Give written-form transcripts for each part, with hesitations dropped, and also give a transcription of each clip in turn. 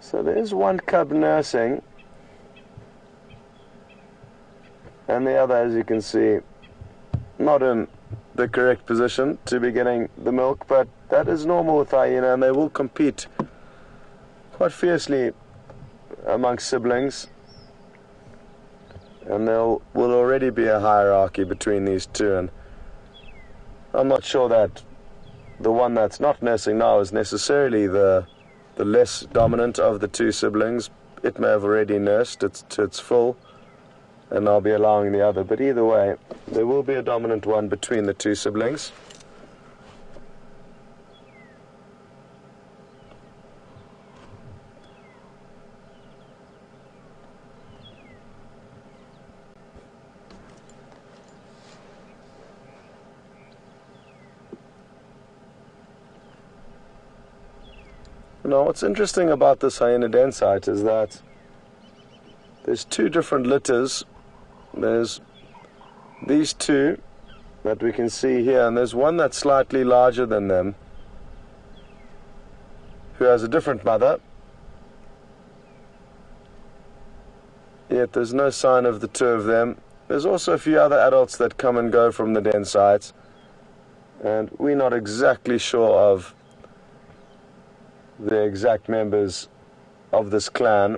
So there's one cub nursing, and the other, as you can see, not in the correct position to be getting the milk, but that is normal with hyena, and they will compete quite fiercely amongst siblings, and there will already be a hierarchy between these two, and I'm not sure that the one that's not nursing now is necessarily the less dominant of the two siblings. It may have already nursed to its full, and I'll be allowing the other, but either way, there will be a dominant one between the two siblings. Now, what's interesting about this hyena den site is that there's two different litters. There's these two that we can see here, and there's one that's slightly larger than them, who has a different mother. Yet there's no sign of the two of them. There's also a few other adults that come and go from the den site, and we're not exactly sure of the exact members of this clan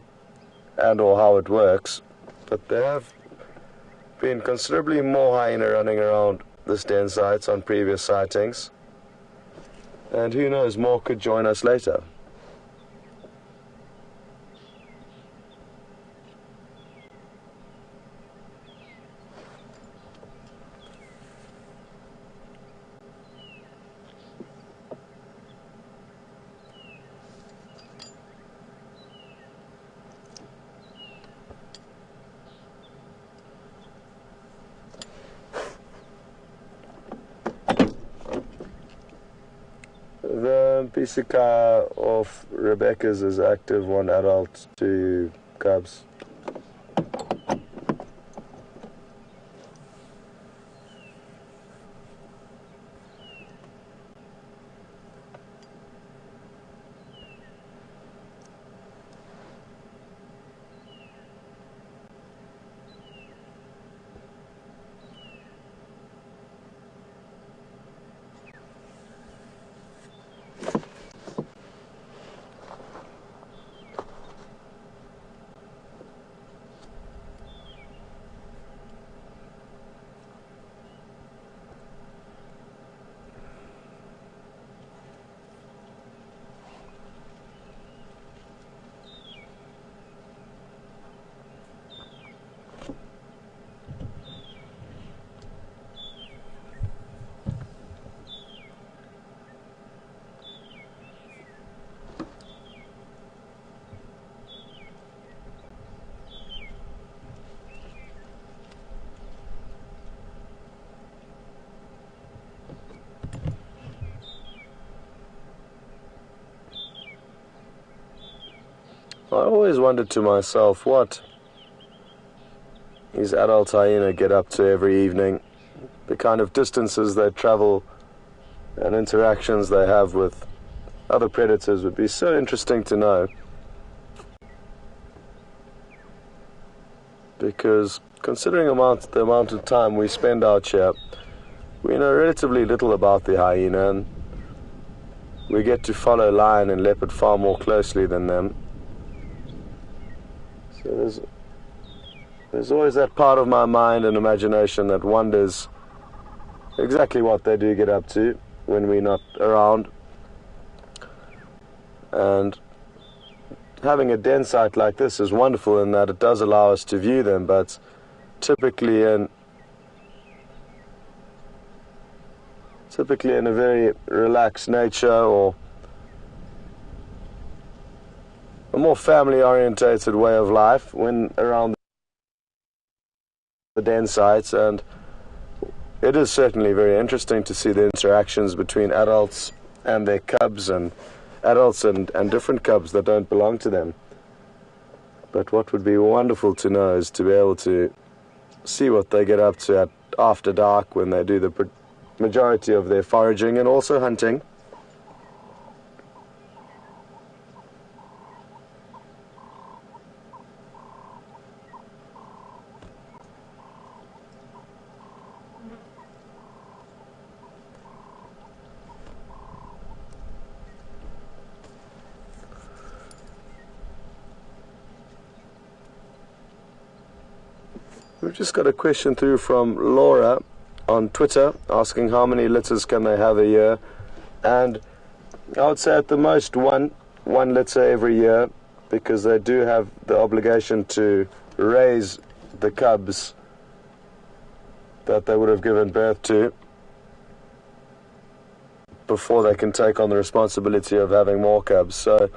and or how it works, but there have been considerably more hyena running around this den sites on previous sightings, and who knows, more could join us later. The Pisika of Rebecca's is active, 1 adult, 2 cubs. I always wondered to myself what these adult hyena get up to every evening, the kind of distances they travel and interactions they have with other predators would be so interesting to know, because considering the amount of time we spend out here, we know relatively little about the hyena, and we get to follow lion and leopard far more closely than them. So there's always that part of my mind and imagination that wonders exactly what they do get up to when we're not around. And having a den site like this is wonderful in that it does allow us to view them, but typically in a very relaxed nature or a more family-orientated way of life when around the den sites. And it is certainly very interesting to see the interactions between adults and their cubs, and adults and different cubs that don't belong to them. But what would be wonderful to know is to be able to see what they get up to after dark, when they do the majority of their foraging and also hunting. We've just got a question through from Laura on Twitter asking how many litters can they have a year, and I would say at the most one litter every year, because they do have the obligation to raise the cubs that they would have given birth to before they can take on the responsibility of having more cubs. So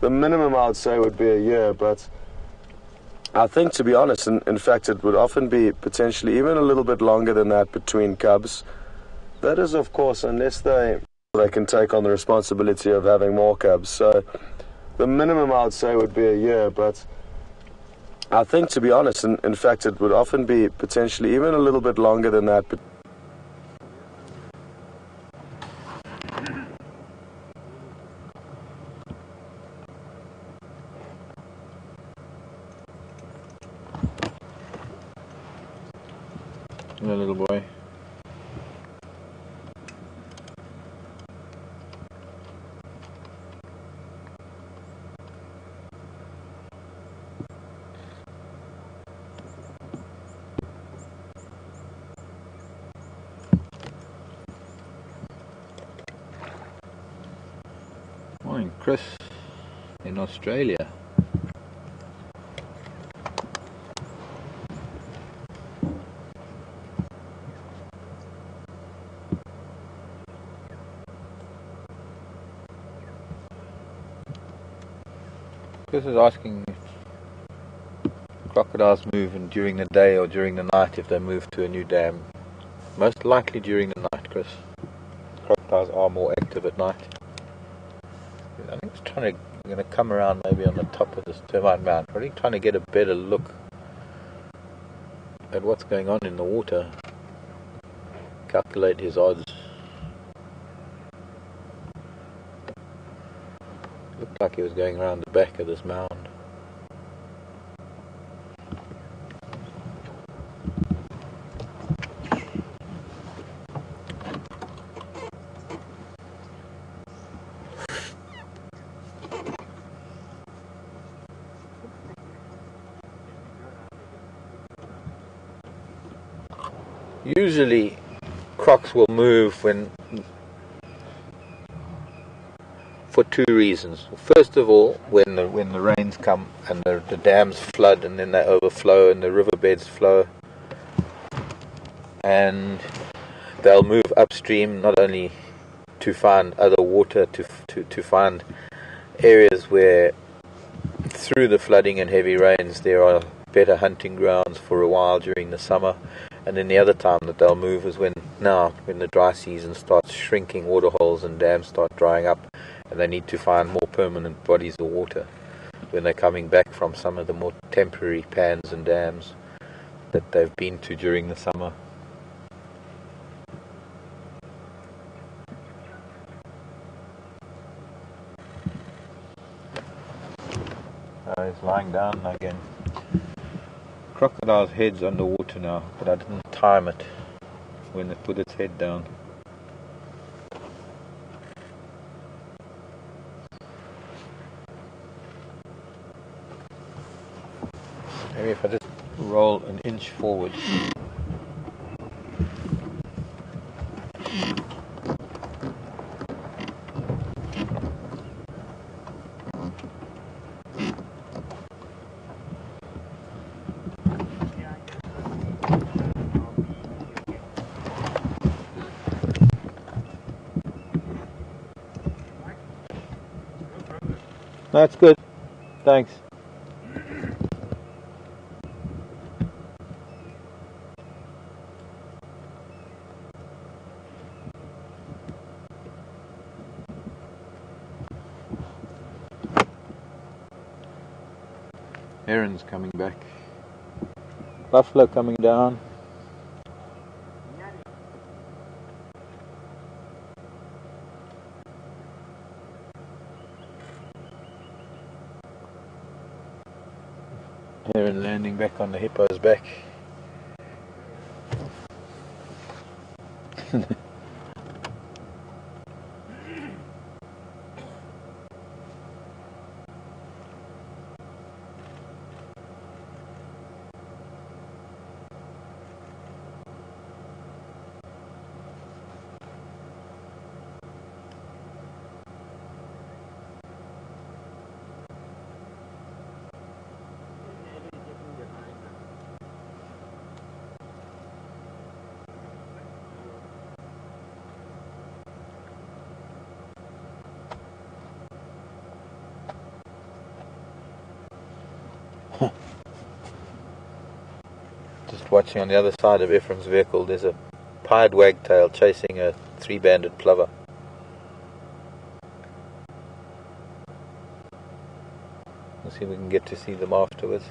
the minimum I would say would be a year, but I think, to be honest, in fact, it would often be potentially even a little bit longer than that between cubs. That is, of course, unless they can take on the responsibility of having more cubs. So the minimum I would say would be a year, but I think, to be honest, in fact, it would often be potentially even a little bit longer than that. Hello, little boy. Morning, Chris, in Australia. Chris is asking if crocodiles move during the day or during the night if they move to a new dam. Most likely during the night, Chris. Crocodiles are more active at night. I think it's going to come around maybe on the top of this termite mound. Really trying to get a better look at what's going on in the water. Calculate his odds. Looked like he was going around the back of this mound. Usually crocs will move for two reasons. First of all, when the rains come and the dams flood and then they overflow and the riverbeds flow, and they'll move upstream not only to find other water, to find areas where through the flooding and heavy rains there are better hunting grounds for a while during the summer. And then the other time that they'll move is when the dry season starts shrinking, waterholes and dams start drying up, and they need to find more permanent bodies of water when they're coming back from some of the more temporary pans and dams that they've been to during the summer. He's lying down again. Crocodile's head's underwater now, but I didn't time it when it put its head down. Maybe if I just roll an inch forward. That's good. Thanks. Heron's coming back. Buffalo coming down. Heron landing back on the hippo's back. watching on the other side of Ephraim's vehicle, there's a pied wagtail chasing a three-banded plover. We'll see if we can get to see them afterwards.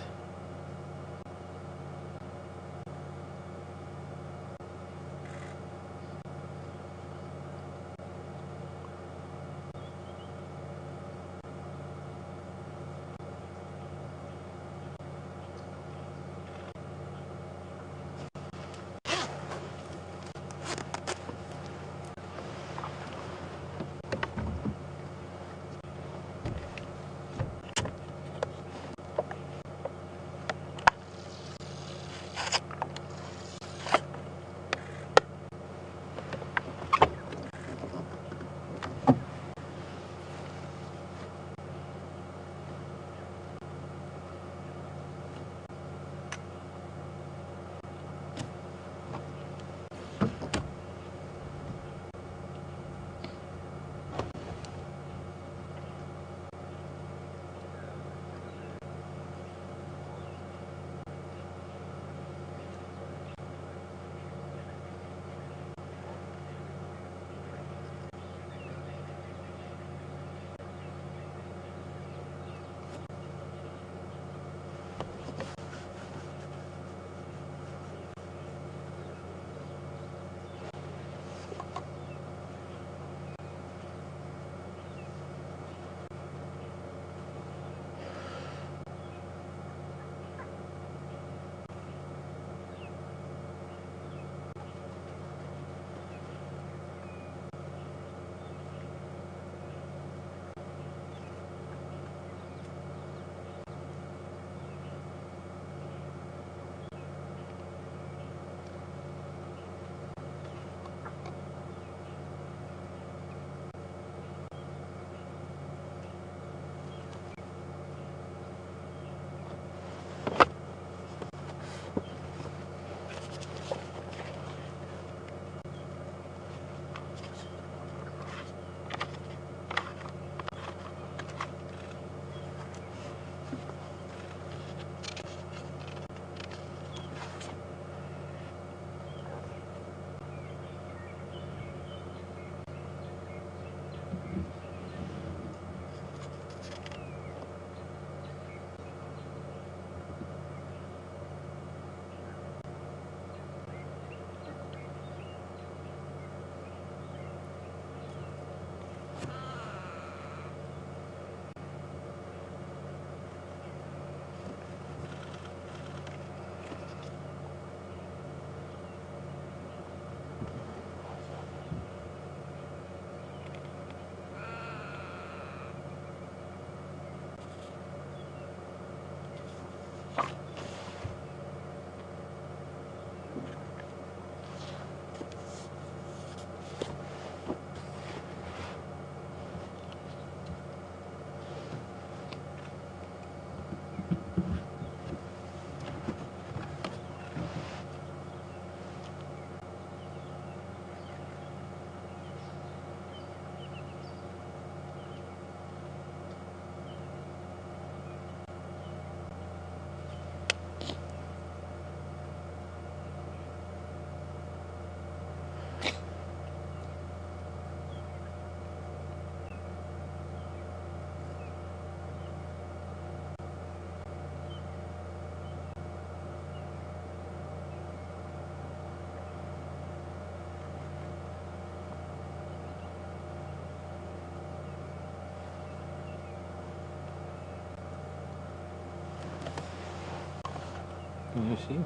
Can you see?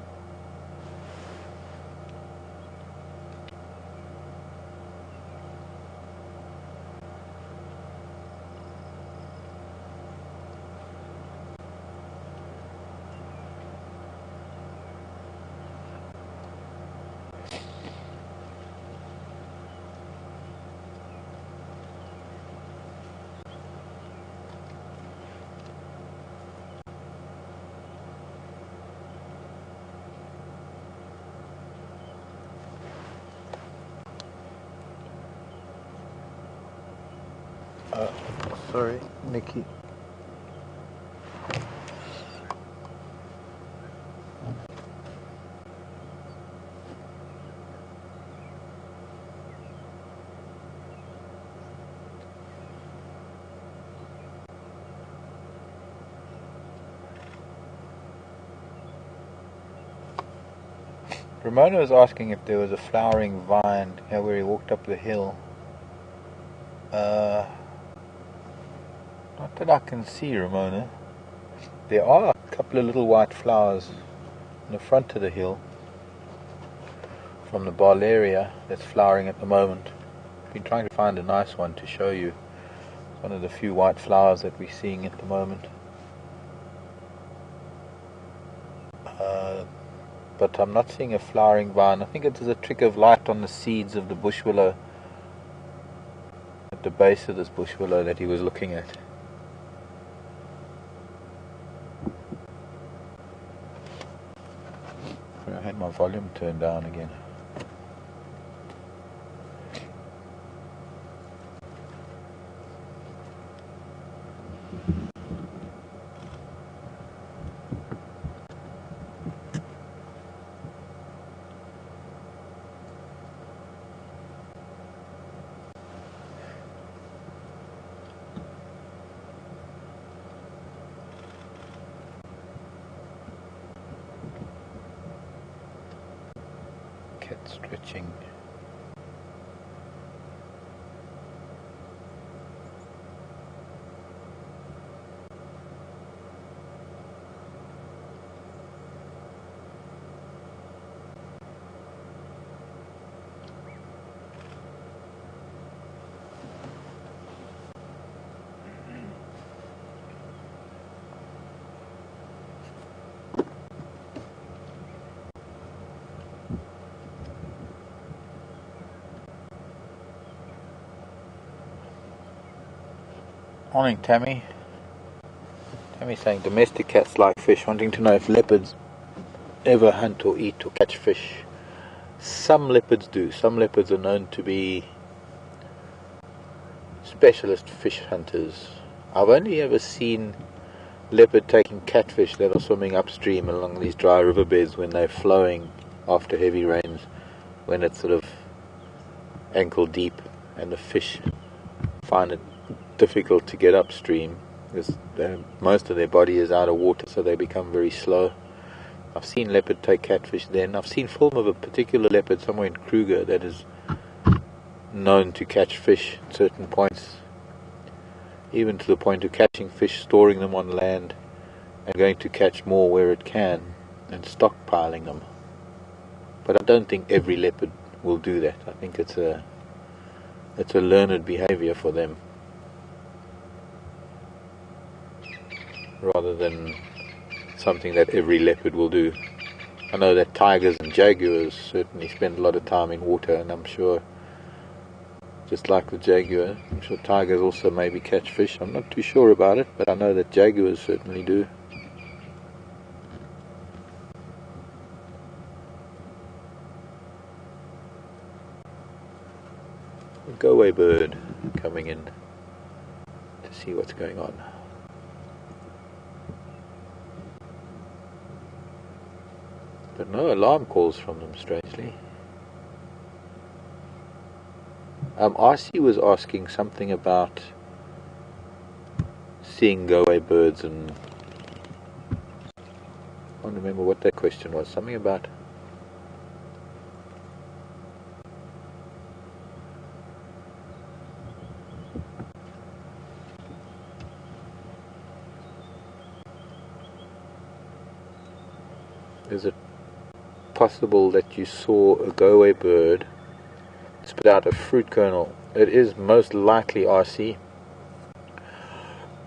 Sorry, Nikki. Ramona was asking if there was a flowering vine here where he walked up the hill. Not that I can see, Ramona. There are a couple of little white flowers in the front of the hill from the Barlaria that's flowering at the moment. I've been trying to find a nice one to show you. It's one of the few white flowers that we're seeing at the moment. But I'm not seeing a flowering vine. I think it is a trick of light on the seeds of the bush willow at the base of this bush willow that he was looking at. I had my volume turned down again. Cat stretching. Morning, Tammy. Tammy's saying domestic cats like fish, wanting to know if leopards ever hunt or eat or catch fish. Some leopards do. Some leopards are known to be specialist fish hunters. I've only ever seen leopard taking catfish that are swimming upstream along these dry riverbeds when they're flowing after heavy rains, when it's sort of ankle deep and the fish find it difficult to get upstream because most of their body is out of water, so they become very slow. I've seen leopard take catfish then. I've seen film of a particular leopard somewhere in Kruger that is known to catch fish at certain points, even to the point of catching fish, storing them on land and going to catch more where it can and stockpiling them. But I don't think every leopard will do that. I think it's a learned behavior for them, rather than something that every leopard will do. I know that tigers and jaguars certainly spend a lot of time in water, and I'm sure, just like the jaguar, I'm sure tigers also maybe catch fish. I'm not too sure about it, but I know that jaguars certainly do. A go-away bird coming in to see what's going on. But no alarm calls from them, strangely. RC was asking something about seeing go-away birds, and I can't remember what that question was. Something about... Is it possible that you saw a go-away bird spit out a fruit kernel? It is most likely, RC.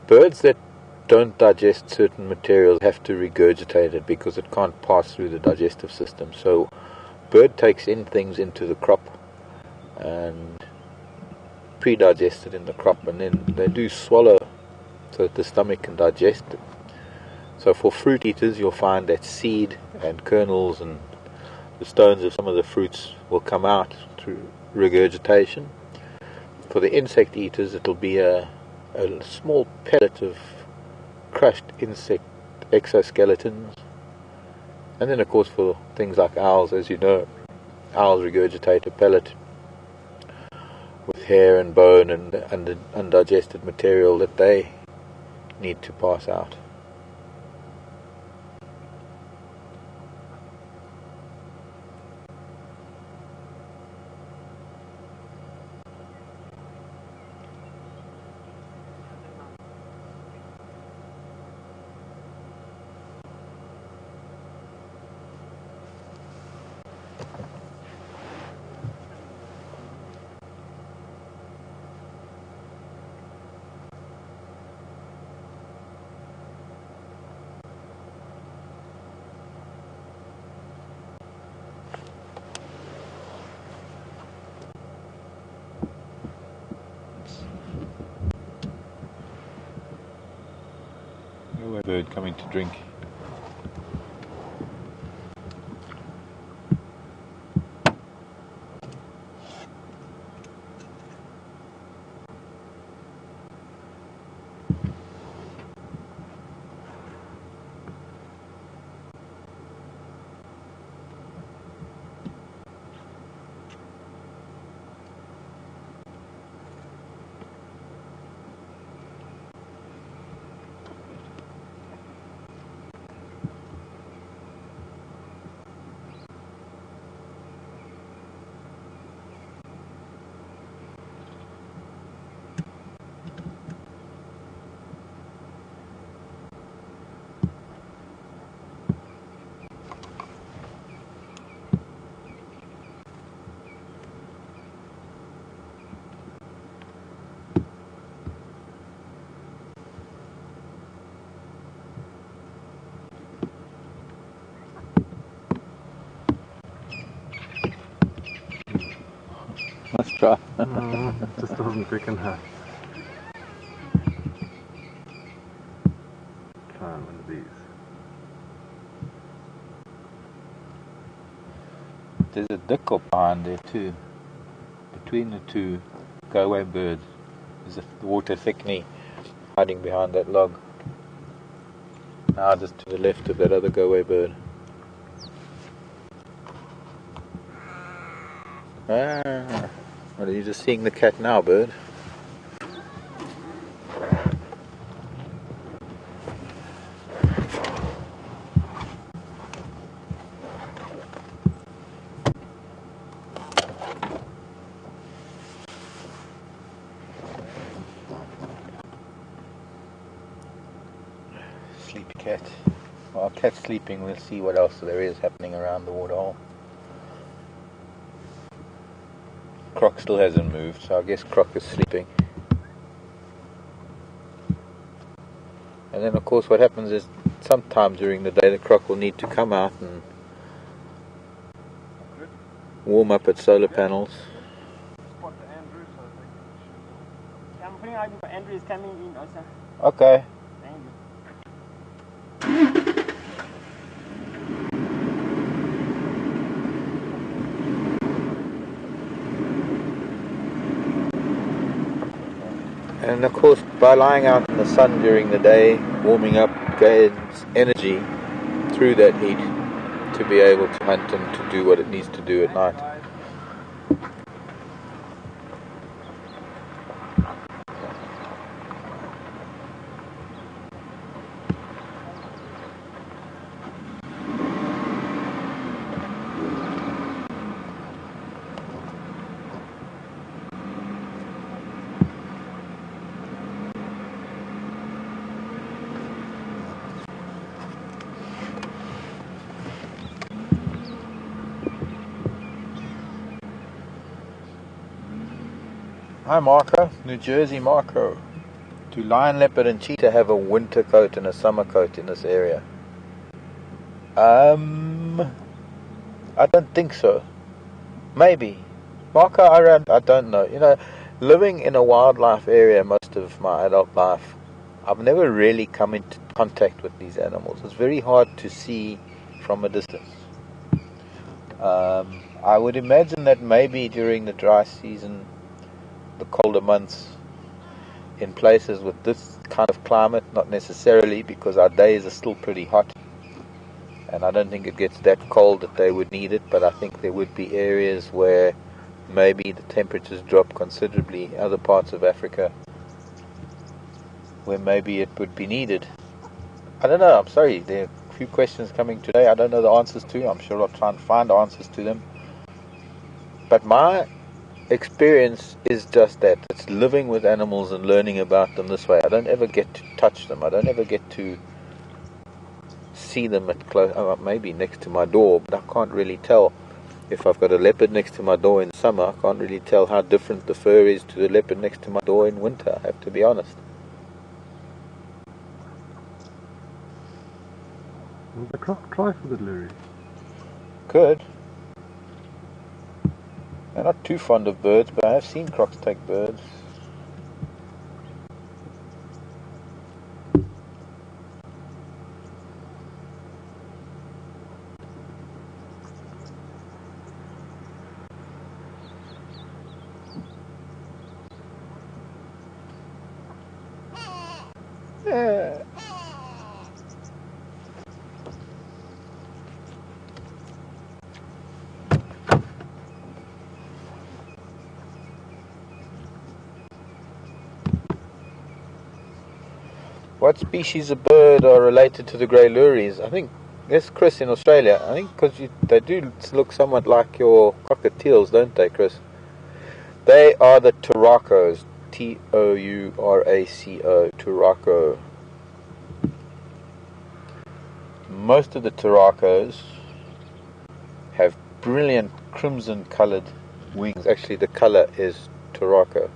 Birds that don't digest certain materials have to regurgitate it because it can't pass through the digestive system. So bird takes in things into the crop and pre-digest it in the crop, and then they do swallow so that the stomach can digest it. So for fruit eaters, you'll find that seed and kernels and the stones of some of the fruits will come out through regurgitation. For the insect eaters, it'll be a small pellet of crushed insect exoskeletons. And then of course for things like owls, as you know, owls regurgitate a pellet with hair and bone and undigested material that they need to pass out. a bird coming to drink. Let's try. Just doesn't thicken her. Try one of these. There's a dickle behind there too. Between the two go-away birds, there's a water thickening hiding behind that log. Now just to the left of that other go-away bird. Ah, what are you just seeing the cat now, bird? Sleepy cat. While cat's sleeping, we'll see what else there is happening around the waterhole. Croc still hasn't moved, so I guess Croc is sleeping. And then of course what happens is sometime during the day the Croc will need to come out and warm up its solar panels. I'm putting out for Andrew is coming in also. Okay. Thank you. And of course, by lying out in the sun during the day, warming up, gains energy through that heat to be able to hunt and to do what it needs to do at night. Hi Marco, New Jersey Marco. Do lion, leopard and cheetah have a winter coat and a summer coat in this area? I don't think so. Maybe. Marco, I don't know. You know, living in a wildlife area most of my adult life, I've never really come into contact with these animals. It's very hard to see from a distance. I would imagine that maybe during the dry season, the colder months, in places with this kind of climate, not necessarily, because our days are still pretty hot and I don't think it gets that cold that they would need it, but I think there would be areas where maybe the temperatures drop considerably, other parts of Africa where maybe it would be needed. I don't know, I'm sorry, there are a few questions coming today I don't know the answers to. I'm sure I'll try and find answers to them, but my experience is just that. It's living with animals and learning about them this way. I don't ever get to touch them. I don't ever get to see them at close. Maybe next to my door, but I can't really tell. If I've got a leopard next to my door in summer, I can't really tell how different the fur is to the leopard next to my door in winter, I have to be honest. Will the croc try for the lure? Could. I'm not too fond of birds, but I have seen crocs take birds. Yeah. What species of bird are related to the grey lories? I think that's Chris in Australia. I think because they do look somewhat like your cockatiels, don't they, Chris? They are the turacos. Touraco. Turaco. Most of the turacos have brilliant crimson coloured wings. Actually, the colour is turaco.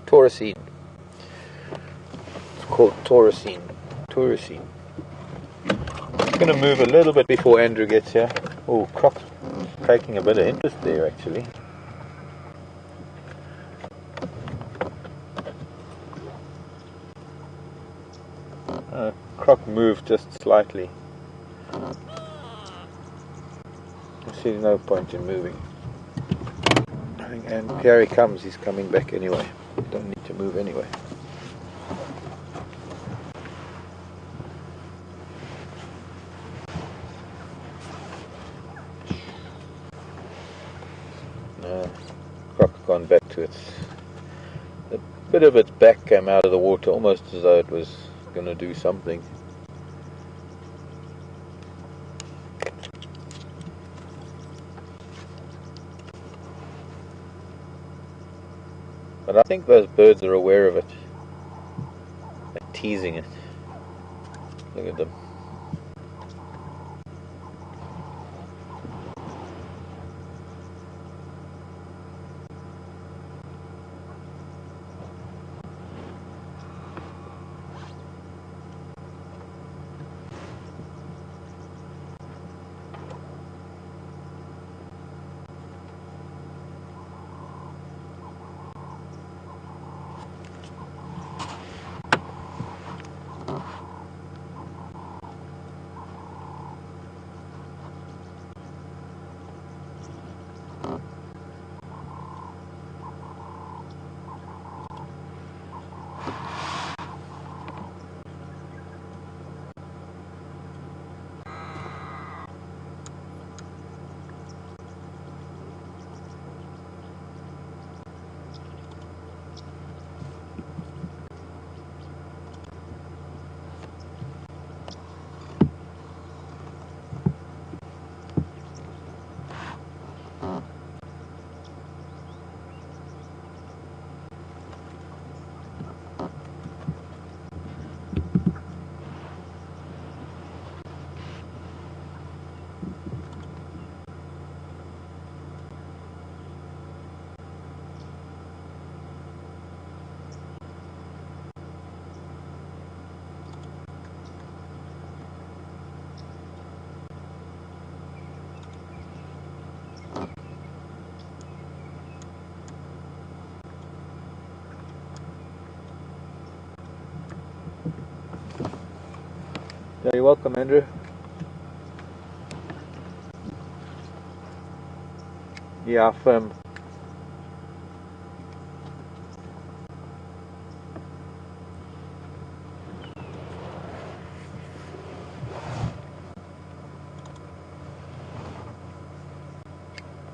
Taurusine. It's called Taurusine. Taurusine. I'm going to move a little bit before Andrew gets here. Oh, Croc's taking a bit of interest there, actually. Croc moved just slightly. I see no point in moving. I think, and here he comes. He's coming back anyway. Don't need to move anyway. No, Croc's gone back to its. A bit of its back came out of the water, almost as though it was going to do something. But I think those birds are aware of it. They're teasing it. Look at them. You're welcome, Andrew. Yeah, firm.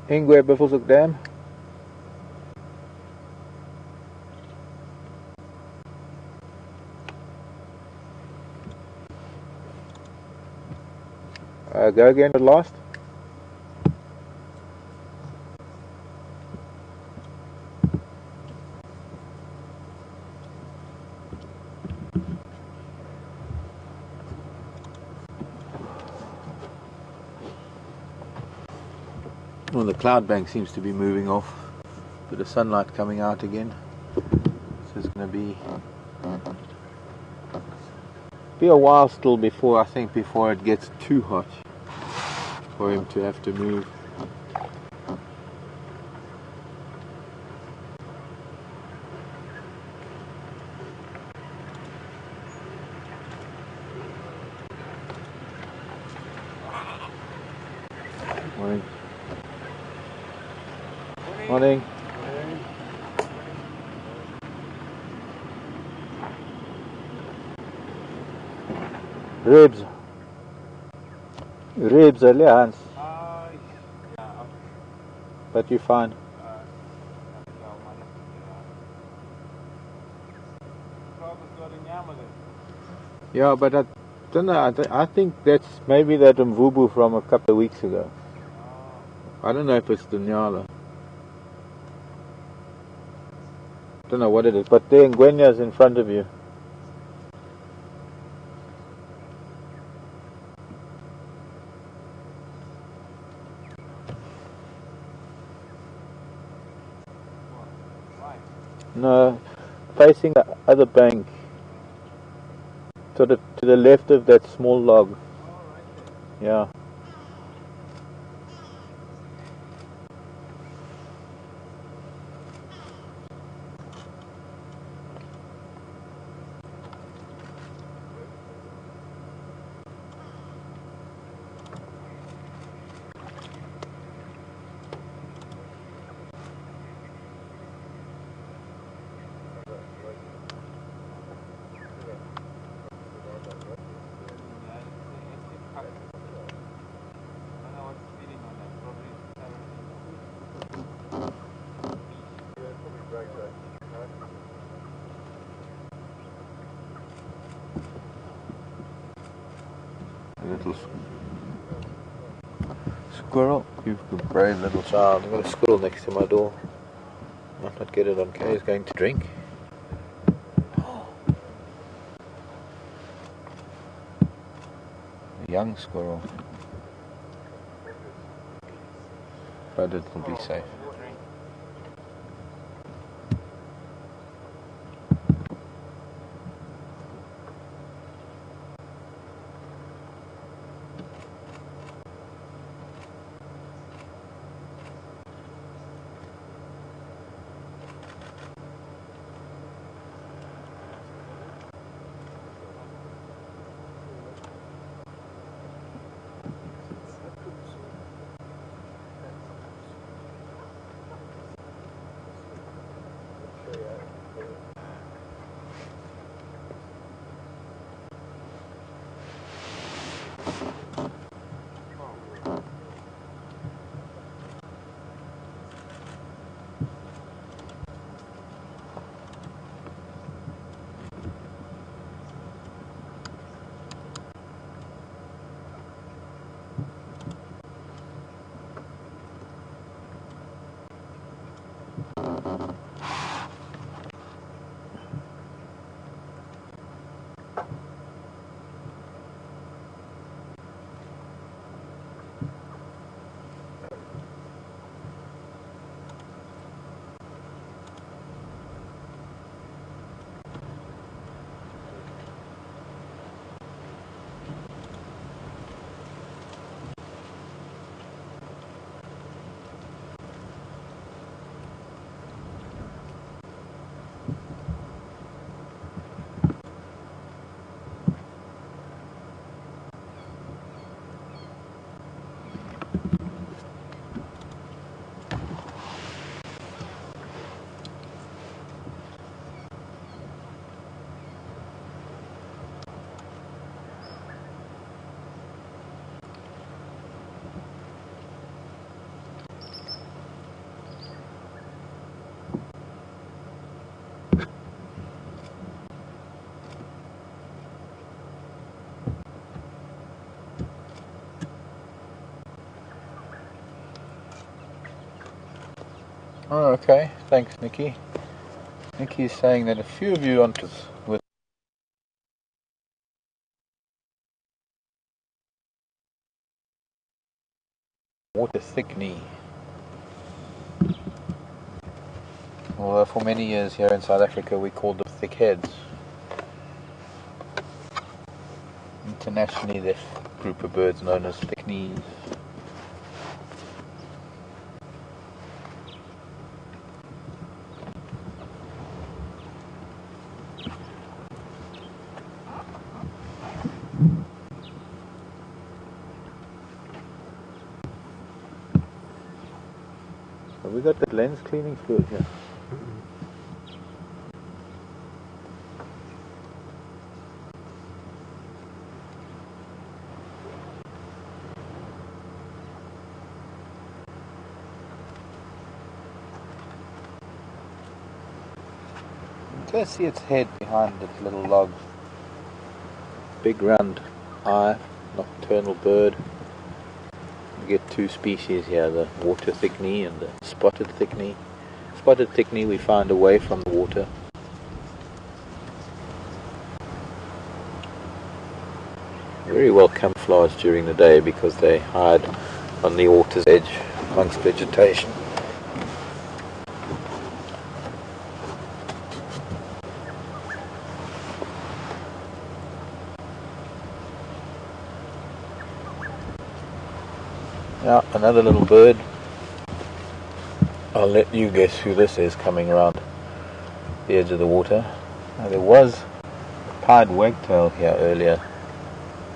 Ingwe Buffelshoek Dam. Go again at last. Well, the cloud bank seems to be moving off. Bit of sunlight coming out again. So it's going to be a while still before it gets too hot for him to have to move. Morning. Morning. Ribs. Ribs, Hans. Yeah. But you fine. Yeah, but I don't know. I think that's maybe that mvubu from a couple of weeks ago. I don't know if it's the nyala. Don't know what it is, but the Ngwenya's in front of you. No, facing the other bank, to the left of that small log. Yeah. Little squirrel. You've a brave little Child, I've got a squirrel next to my door. Might not get it on K. He's going to drink. A young squirrel. But it will be safe. Oh, okay. Thanks, Nikki. Nikki is saying that a few of you with water thick knee. Although for many years here in South Africa we called them thick heads. Internationally, this group of birds known as thick knees. Have we got the lens cleaning fluid here? Go see its head behind its little log. Big round eye, nocturnal bird. We get two species here, the water thickney and the spotted thickney. Spotted thickney we find away from the water. Very well camouflaged during the day because they hide on the water's edge amongst vegetation. Now another little bird. I'll let you guess who this is coming around the edge of the water. Now there was a pied wagtail here earlier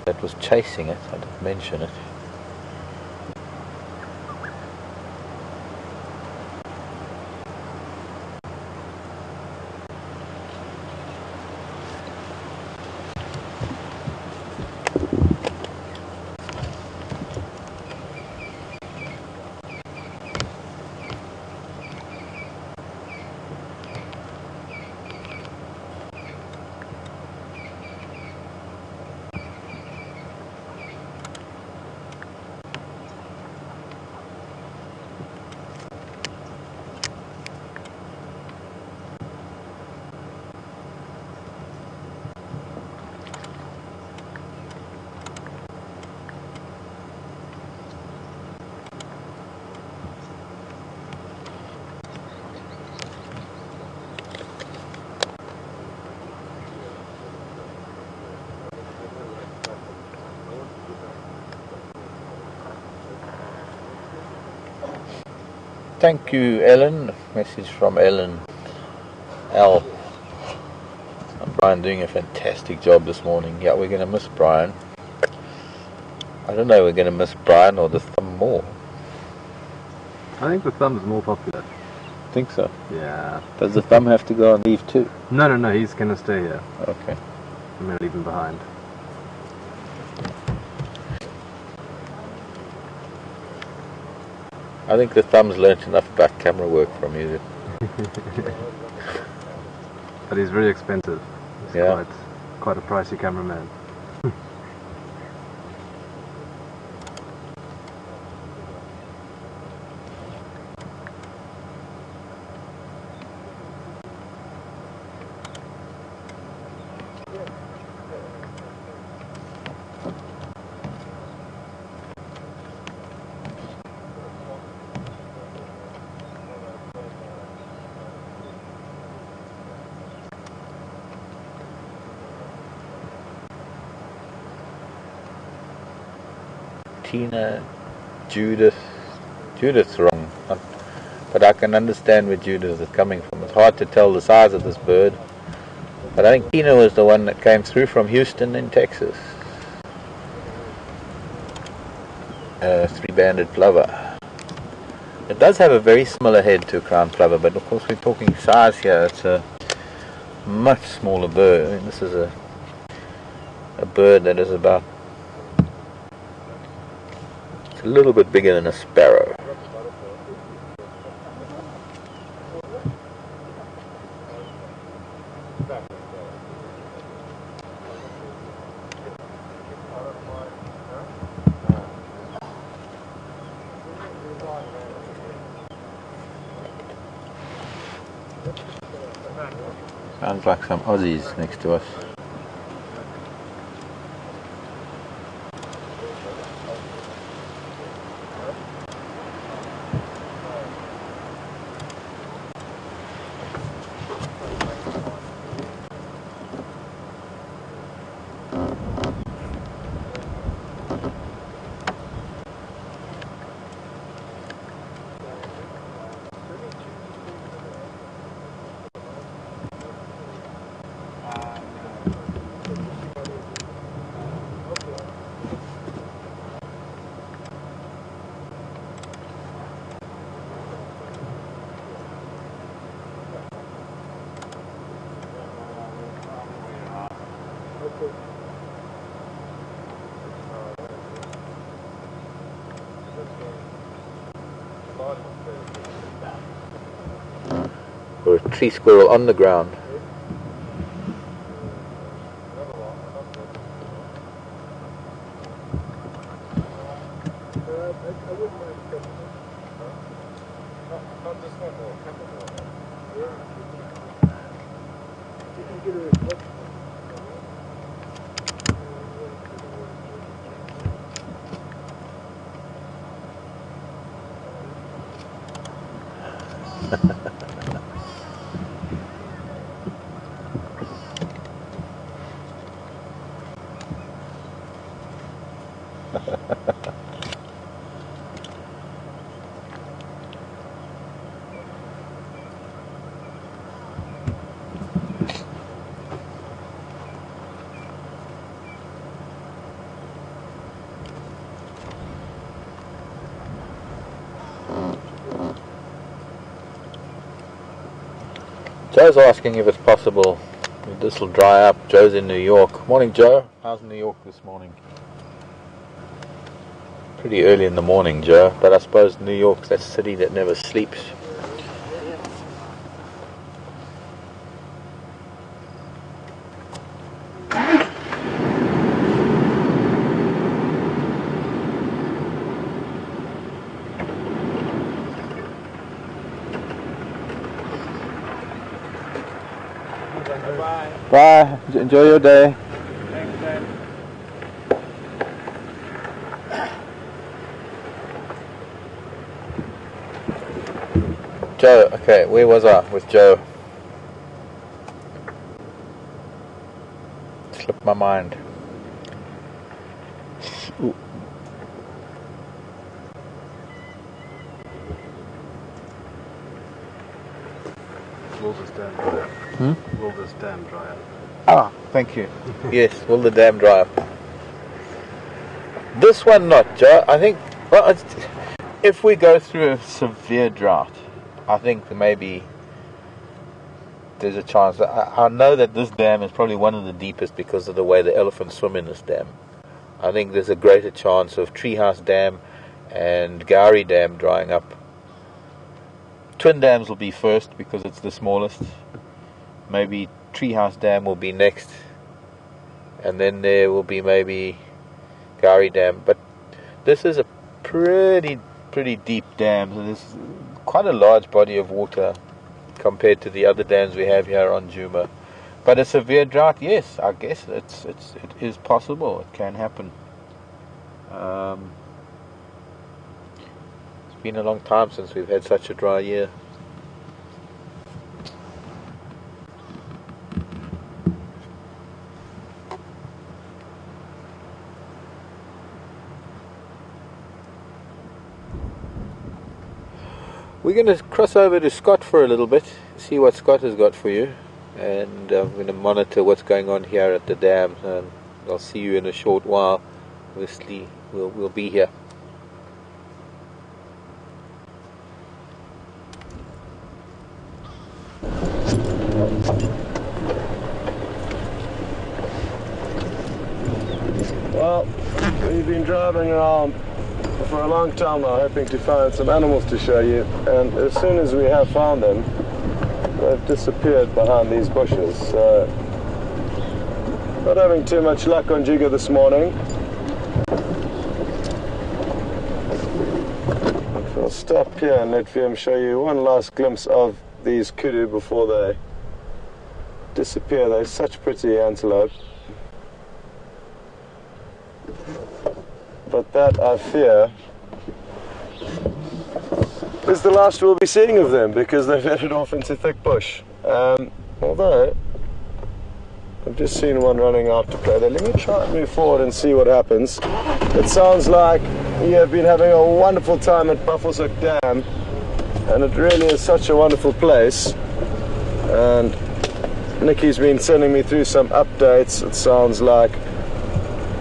that was chasing it. I didn't mention it. Thank you, Ellen. Message from Ellen L. Brian doing a fantastic job this morning. Yeah, we're going to miss Brian. I don't know, we're going to miss Brian or the thumb more. I think the thumb is more popular. Think so? Yeah. Does the thumb have to go on leave too? No, he's going to stay here. Okay. I'm going to leave him behind. I think the thumb's learnt enough about camera work from you. But he's very expensive. He's Yeah. quite a pricey cameraman. Tina, Judith's wrong, but I can understand where Judith is coming from. It's hard to tell the size of this bird, but I think Tina was the one that came through from Houston in Texas. A three-banded plover. It does have a very similar head to a crown plover, but of course we're talking size here. It's a much smaller bird. I mean, this is a bird that is about a little bit bigger than a sparrow. Sounds like some Aussies next to us. Or a tree squirrel on the ground. Joe's asking if it's possible if this will dry up. Joe's in New York. Morning, Joe. How's New York this morning? Pretty early in the morning, Joe, but I suppose New York's that city that never sleeps. Bye. Bye. Enjoy your day. Thanks, Dad. Joe, okay, where was I with Joe? Slipped my mind. Ooh. Will this dam dry up? Hmm? Will this dam dry up? Ah, thank you. Yes, will the dam dry up? This one not, Joe. I think, well, if we go through a severe drought, I think maybe there's a chance. I know that this dam is probably one of the deepest because of the way the elephants swim in this dam. I think there's a greater chance of Treehouse Dam and Gowrie Dam drying up. Twin dams will be first because it's the smallest. Maybe Treehouse Dam will be next, and then there will be maybe Gowrie Dam. But this is a pretty deep dam. So there's quite a large body of water compared to the other dams we have here on Djuma. But a severe drought, yes, I guess it is possible. It can happen. It's been a long time since we've had such a dry year. We're going to cross over to Scott for a little bit, see what Scott has got for you, and I'm going to monitor what's going on here at the dam. I'll see you in a short while. Obviously, we'll be here. Well, we've been driving around for a long time now, hoping to find some animals to show you, and as soon as we have found them, they've disappeared behind these bushes. So, not having too much luck on Juga this morning. I'll stop here and let Viam show you one last glimpse of these kudu before they disappear. They're such pretty antelope. But that, I fear, is the last we'll be seeing of them because they've headed off into thick bush. Although, I've just seen one running out to play there. Let me try and move forward and see what happens. It sounds like you have been having a wonderful time at Buffelshoek Dam, and it really is such a wonderful place. And Nikki's been sending me through some updates. It sounds like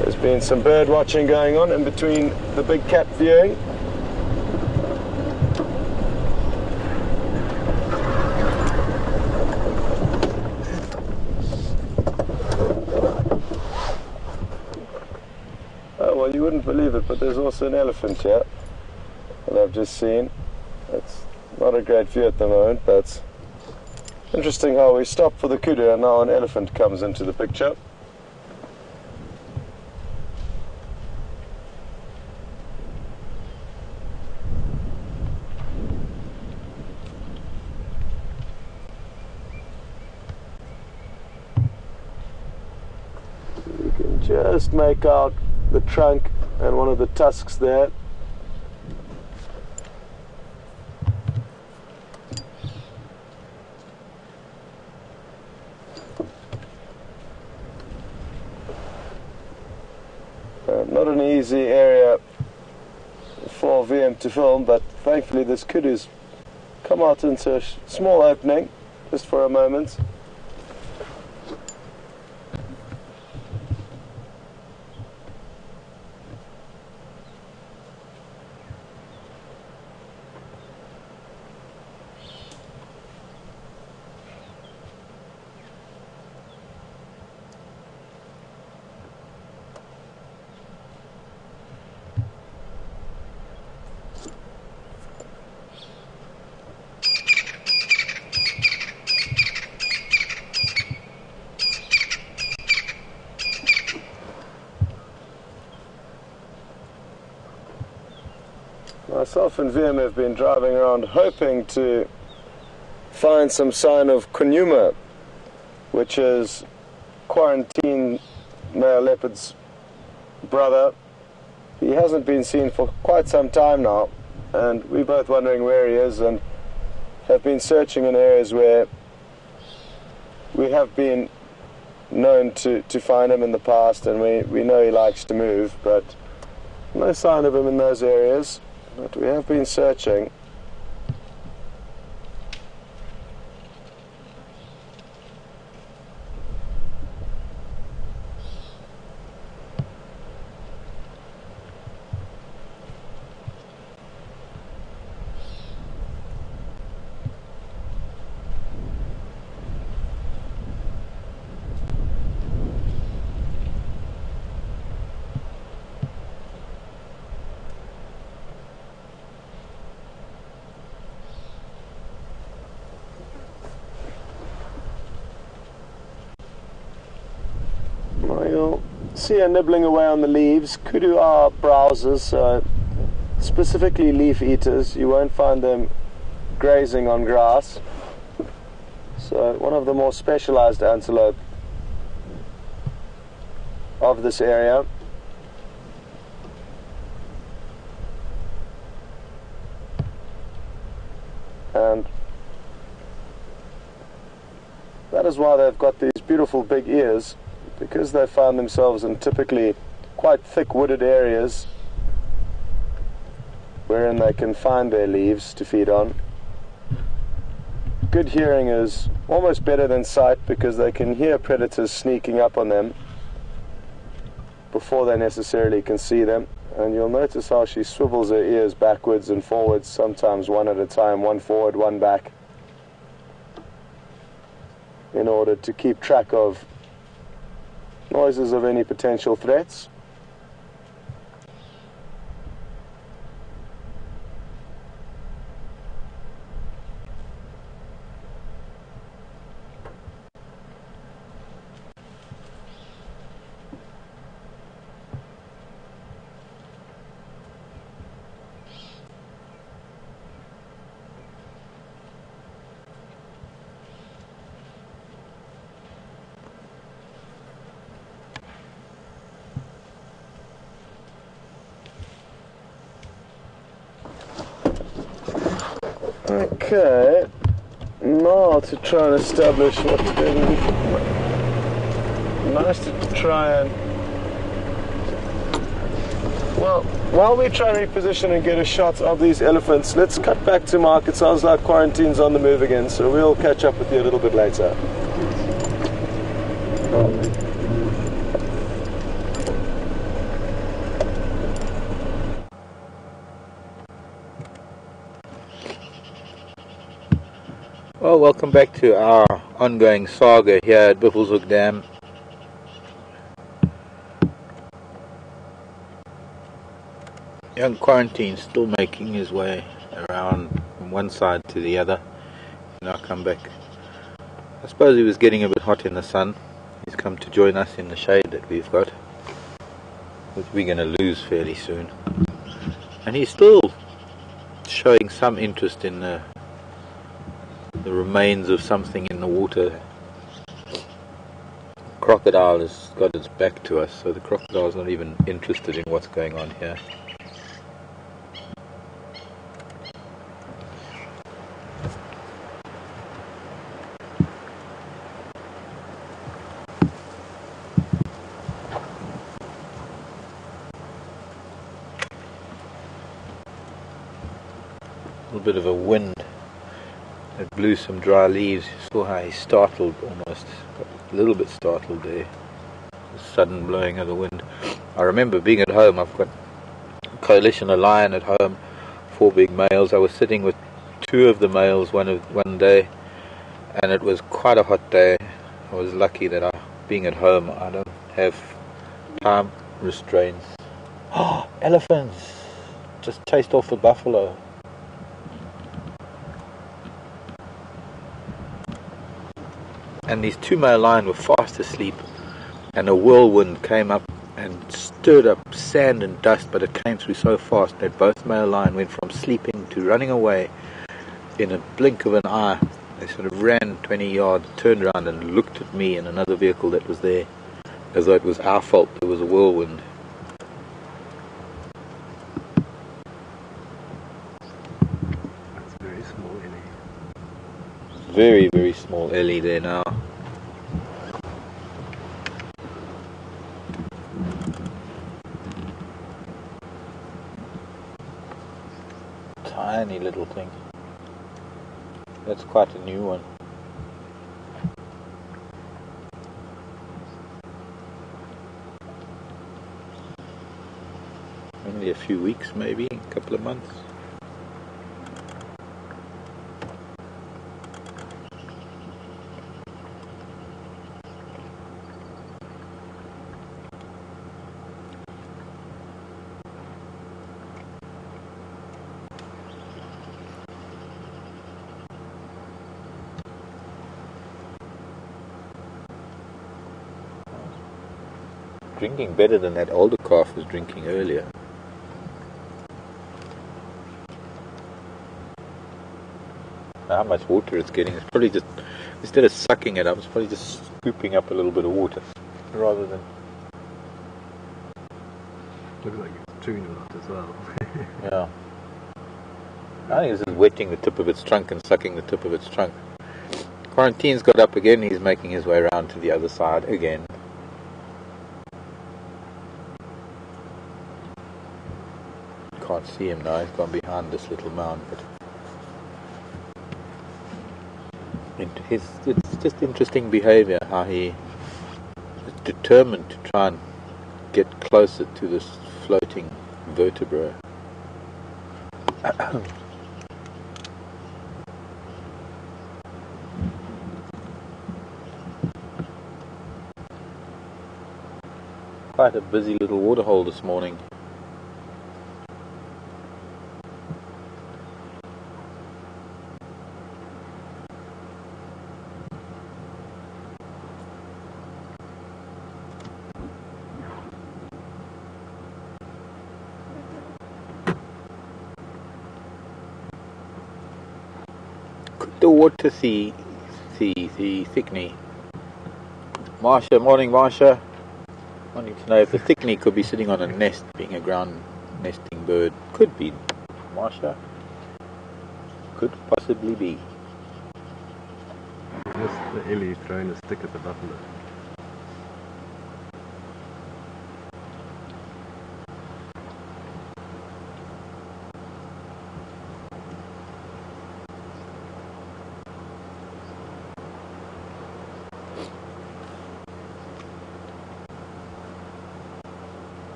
there's been some bird watching going on in between the big cat viewing. Oh, well, you wouldn't believe it, but there's also an elephant here that I've just seen. It's not a great view at the moment, but it's interesting how we stop for the kudu and now an elephant comes into the picture. just make out the trunk and one of the tusks there. Not an easy area for VM to film, but thankfully this kudu's come out into a small opening just for a moment. Myself and VM have been driving around hoping to find some sign of Conuma, which is quarantine male leopard's brother. He hasn't been seen for quite some time now, and we're both wondering where he is, and have been searching in areas where we have been known to find him in the past, and we know he likes to move, but no sign of him in those areas. But we have been searching. You'll see her nibbling away on the leaves. Kudu are browsers, so specifically leaf eaters. You won't find them grazing on grass. So one of the more specialized antelope of this area. And that is why they've got these beautiful big ears, because they found themselves in typically quite thick wooded areas wherein they can find their leaves to feed on. Good hearing is almost better than sight, because they can hear predators sneaking up on them before they necessarily can see them. And you'll notice how she swivels her ears backwards and forwards, sometimes one at a time, one forward, one back, in order to keep track of noises of any potential threats. Okay, now to try and establish what to do. Nice to try and... Well, while we try and reposition and get a shot of these elephants, let's cut back to Mark. It sounds like quarantine's on the move again, so we'll catch up with you a little bit later. Well, welcome back to our ongoing saga here at Buffelshoek Dam. Young Quarantine still making his way around from one side to the other. Now come back. I suppose he was getting a bit hot in the sun. He's come to join us in the shade that we've got, which we're going to lose fairly soon. And he's still showing some interest in the remains of something in the water. crocodile has got its back to us, so the crocodile's not even interested in what's going on here. A little bit of a wind that blew some dry leaves. You saw how he startled almost, got a little bit startled there. The sudden blowing of the wind. I remember being at home. I've got a coalition of lion at home, 4 big males. I was sitting with 2 of the males one day, and it was quite a hot day. I was lucky that being at home, I don't have time restraints. Oh, elephants! Just chased off a buffalo. And these 2 male lions were fast asleep, and a whirlwind came up and stirred up sand and dust, but it came through so fast that both male lions went from sleeping to running away in a blink of an eye. They sort of ran 20 yards, turned around and looked at me and another vehicle that was there, as though it was our fault there was a whirlwind. That's very small, Ellie. Very, very small ellie there now. Tiny little thing. That's quite a new one. Only a few weeks, maybe, a couple of months. Drinking better than that older calf was drinking earlier. How much water it's getting. It's probably just, instead of sucking it up, it's probably just scooping up a little bit of water rather than... Looks like it's chewing a lot as well. Yeah. I think this is wetting the tip of its trunk and sucking the tip of its trunk. Quarantine's got up again. He's making his way around to the other side again. Can't see him now. He's gone behind this little mound, but it's just interesting behavior, how he is determined to try and get closer to this floating vertebra. Quite a busy little waterhole this morning. The water the thickney. Marsha, morning Marsha. Wanting to know if the thickney could be sitting on a nest, being a ground nesting bird. Could be, Marsha. Could possibly be. Just the ellie throwing a stick at the buffalo.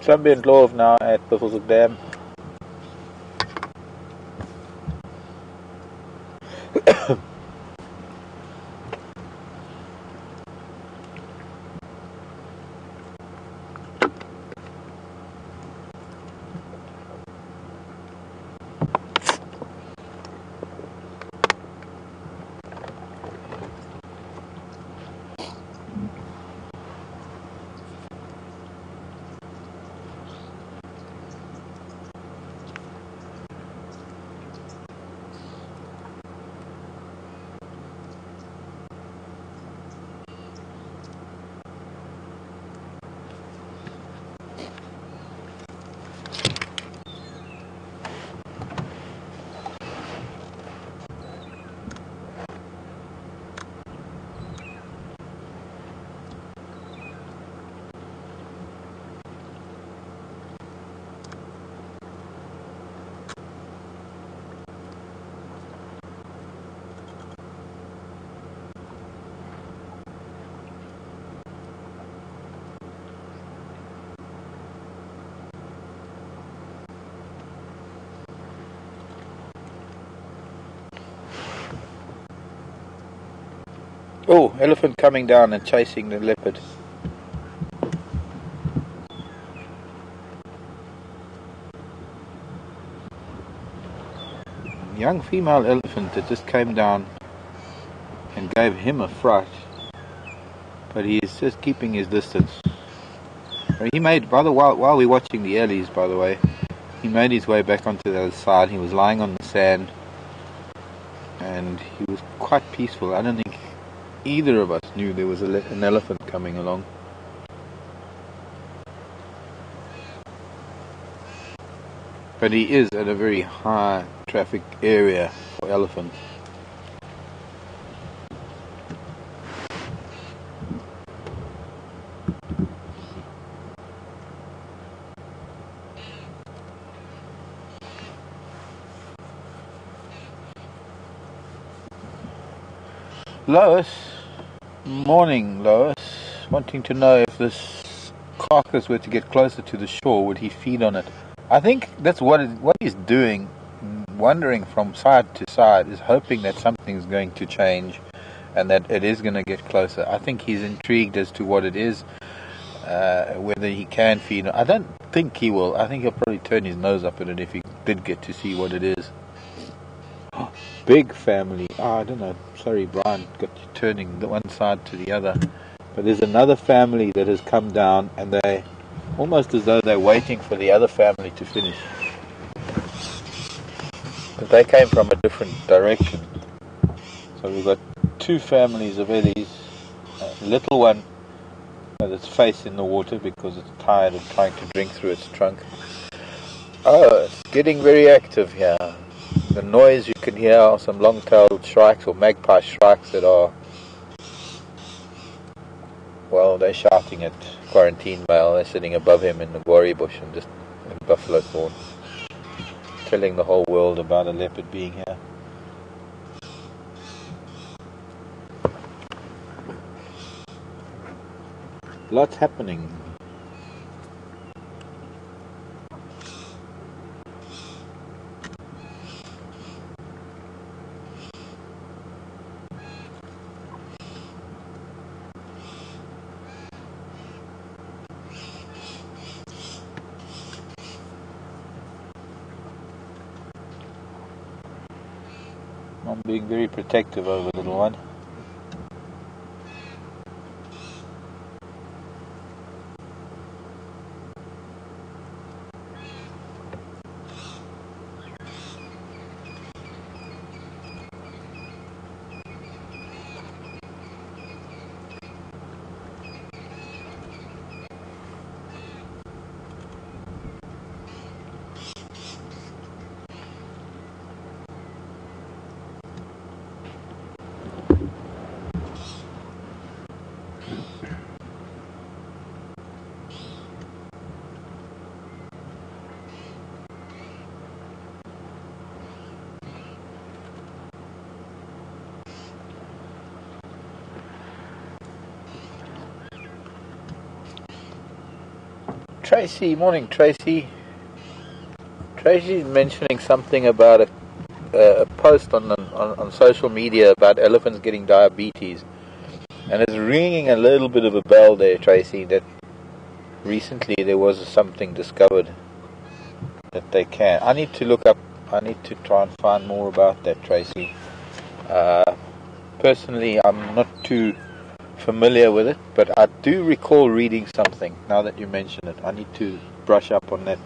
Ambient love now at Buffelshoek Dam. Oh, elephant coming down and chasing the leopard. Young female elephant that just came down and gave him a fright, but he is just keeping his distance. He made, while we're watching the ellies, by the way, he made his way back onto the other side. He was lying on the sand and he was quite peaceful. I don't think either of us knew there was an elephant coming along. But he is at a very high traffic area for elephants. Lois, morning Lois, wanting to know if this carcass were to get closer to the shore, would he feed on it? I think that's what he's doing, wandering from side to side, is hoping that something's going to change and that it is going to get closer. I think he's intrigued as to what it is, whether he can feed. I don't think he will. I think he'll probably turn his nose up at it if he did get to see what it is. Big family. I don't know. Sorry, Brian, got you turning the one side to the other. But there's another family that has come down, and they almost as though they're waiting for the other family to finish. But they came from a different direction. So we've got two families of ellies. A little one that's facing the water because it's tired and trying to drink through its trunk. Oh, it's getting very active here. The noise you can hear are some long-tailed shrikes or magpie shrikes that are, well, they're shouting at quarantine male. They're sitting above him in the worry bush and just in buffalo thorn, telling the whole world about a leopard being here. Lots happening. I'm being very protective over the little one. Tracy, morning Tracy. Tracy's mentioning something about a post on social media about elephants getting diabetes, and it's ringing a little bit of a bell there, Tracy, that recently there was something discovered that they can. I need to look up, I need to try and find more about that, Tracy. Personally, I'm not too familiar with it, but I do recall reading something. Now that you mention it, I need to brush up on that.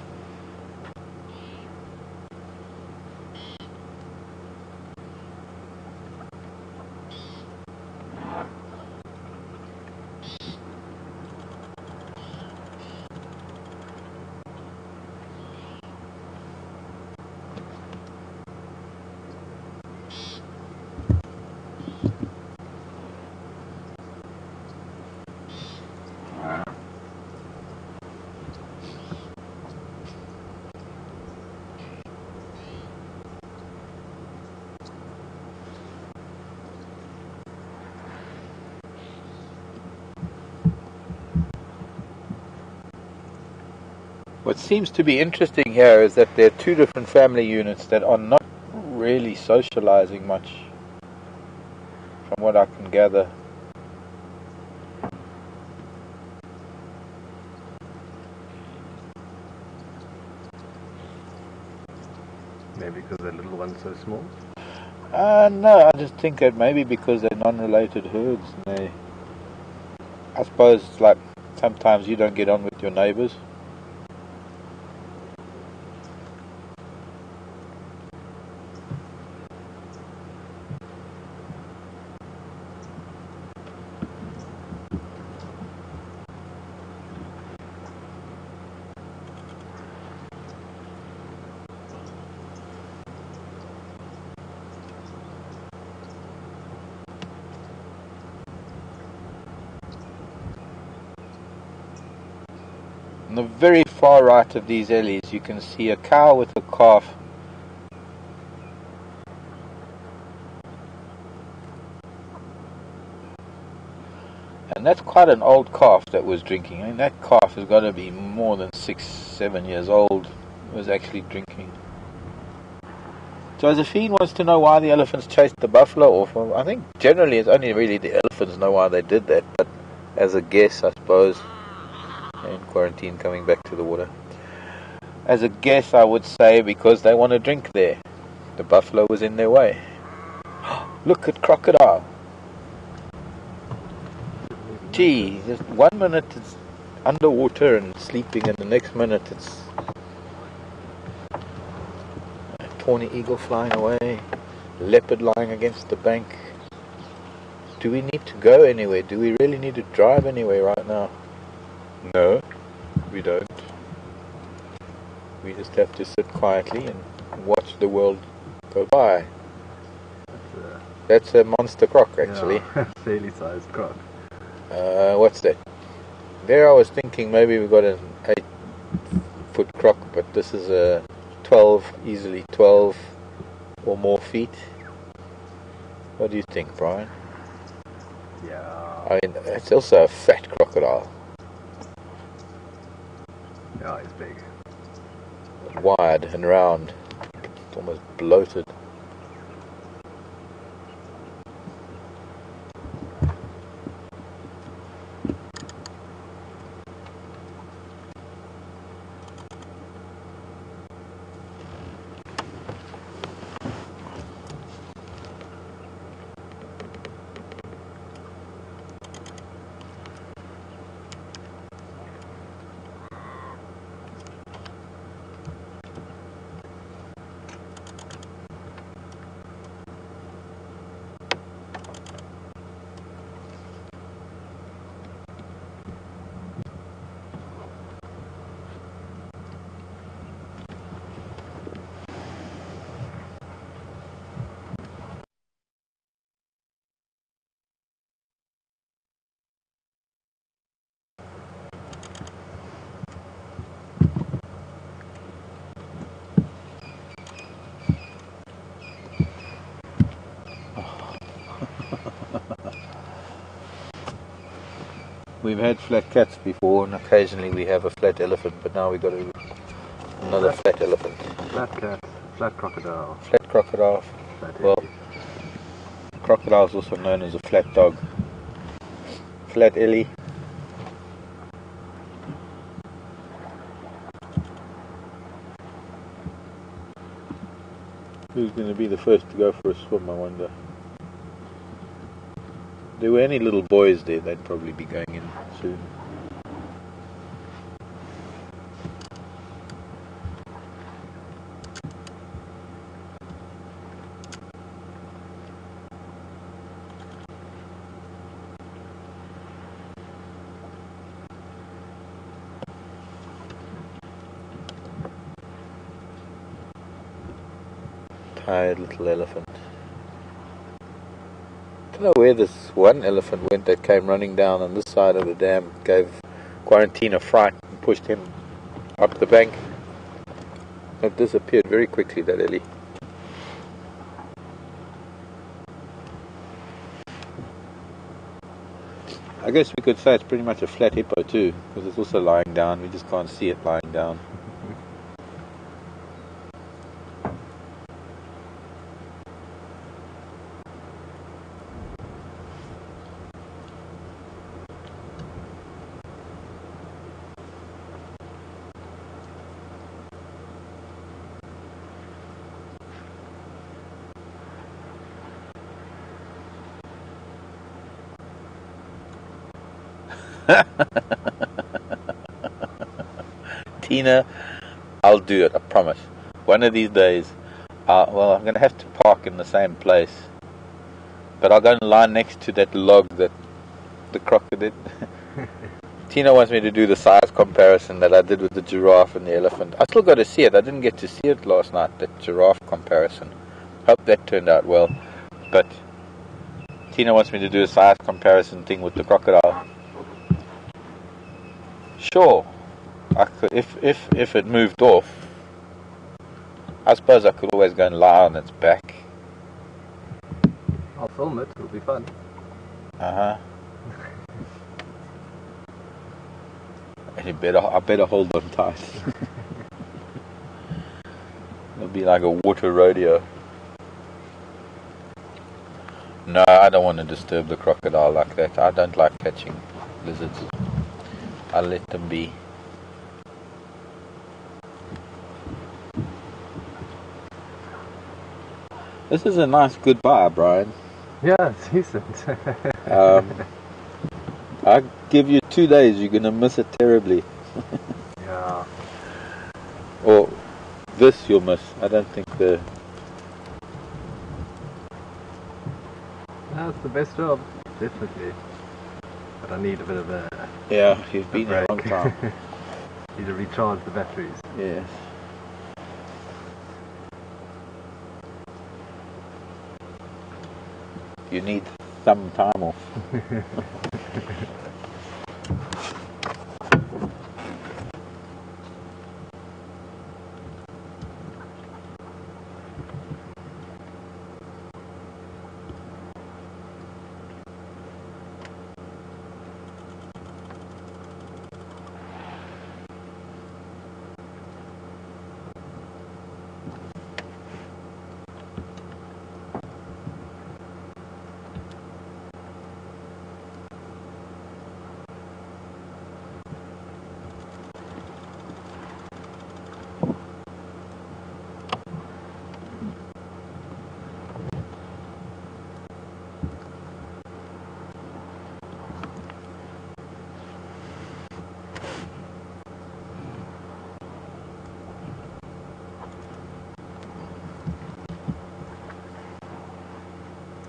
What seems to be interesting here is that there are two different family units that are not really socializing much, from what I can gather. Maybe because the little one's so small. No, I just think that maybe because they're non-related herds, and I suppose it's like sometimes you don't get on with your neighbours. On the very far right of these ellies, you can see a cow with a calf. And that's quite an old calf that was drinking. I mean, that calf has got to be more than 6-7 years old. It was actually drinking. Josephine wants to know why the elephants chased the buffalo off. Well, I think generally it's only really the elephants know why they did that, but as a guess, I suppose, in quarantine coming back to the water. As a guess, I would say because they want to drink there. The buffalo was in their way. Look at crocodile. Gee, just 1 minute it's underwater and sleeping, and the next minute it's a tawny eagle flying away, leopard lying against the bank. Do we need to go anywhere? Do we really need to drive anywhere right now? No, we don't. We just have to sit quietly and watch the world go by. That's a monster croc, actually. Yeah, fairly sized croc. What's that? There I was thinking maybe we got an 8-foot croc, but this is a 12, easily 12 or more feet. What do you think, Brian? Yeah. I mean, it's also a fat crocodile. Yeah, it's big. Wide and round. It's almost bloated. We've had flat cats before, and occasionally we have a flat elephant, but now we've got another flat elephant. Flat cat, flat crocodile. Flat crocodile. Flat Well, ellie. crocodile is also known as a flat dog. Flat ellie. Who's going to be the first to go for a swim, I wonder? If there were any little boys there, they'd probably be going in soon. Tired little elephant. I don't know where this one elephant went that came running down on this side of the dam, gave Quarantine a fright and pushed him up the bank. It disappeared very quickly, that ellie. I guess we could say it's pretty much a flat hippo too, because it's also lying down. We just can't see it lying down. Tina, I'll do it, I promise. One of these days, well, I'm going to have to park in the same place. But I'll go and lie next to that log that the crocodile. Tina wants me to do the size comparison that I did with the giraffe and the elephant. I still got to see it. I didn't get to see it last night, that giraffe comparison. Hope that turned out well. But Tina wants me to do a size comparison thing with the crocodile. Sure, I could, if it moved off, I suppose I could always go and lie on its back. I'll film it, it'll be fun. Uh-huh. I better hold on tight. It'll be like a water rodeo. No, I don't want to disturb the crocodile like that. I don't like catching lizards. I let them be. This is a nice goodbye, Brian. Yeah, it's decent. I give you 2 days, you're going to miss it terribly. Yeah. Or this you'll miss. I don't think the... That's the best job, definitely. But I need a bit of a... Yeah, you've been here a long break. time. Need to recharge the batteries. Yes. You need some time off.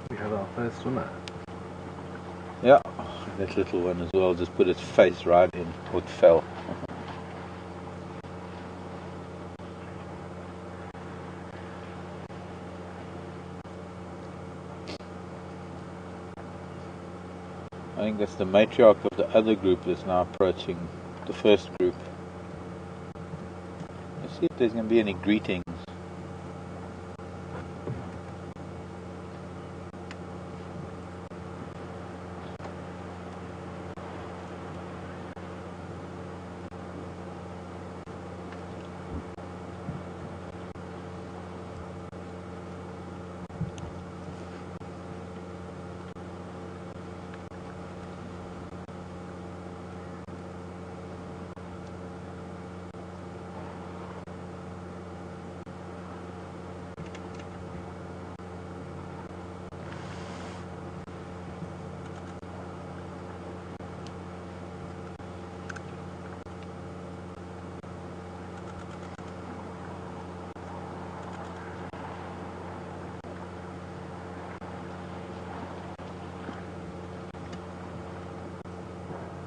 We have our first swimmer. Yeah, that little one as well just put its face right in. It fell. I think that's the matriarch of the other group that's now approaching the first group. Let's see if there's going to be any greetings.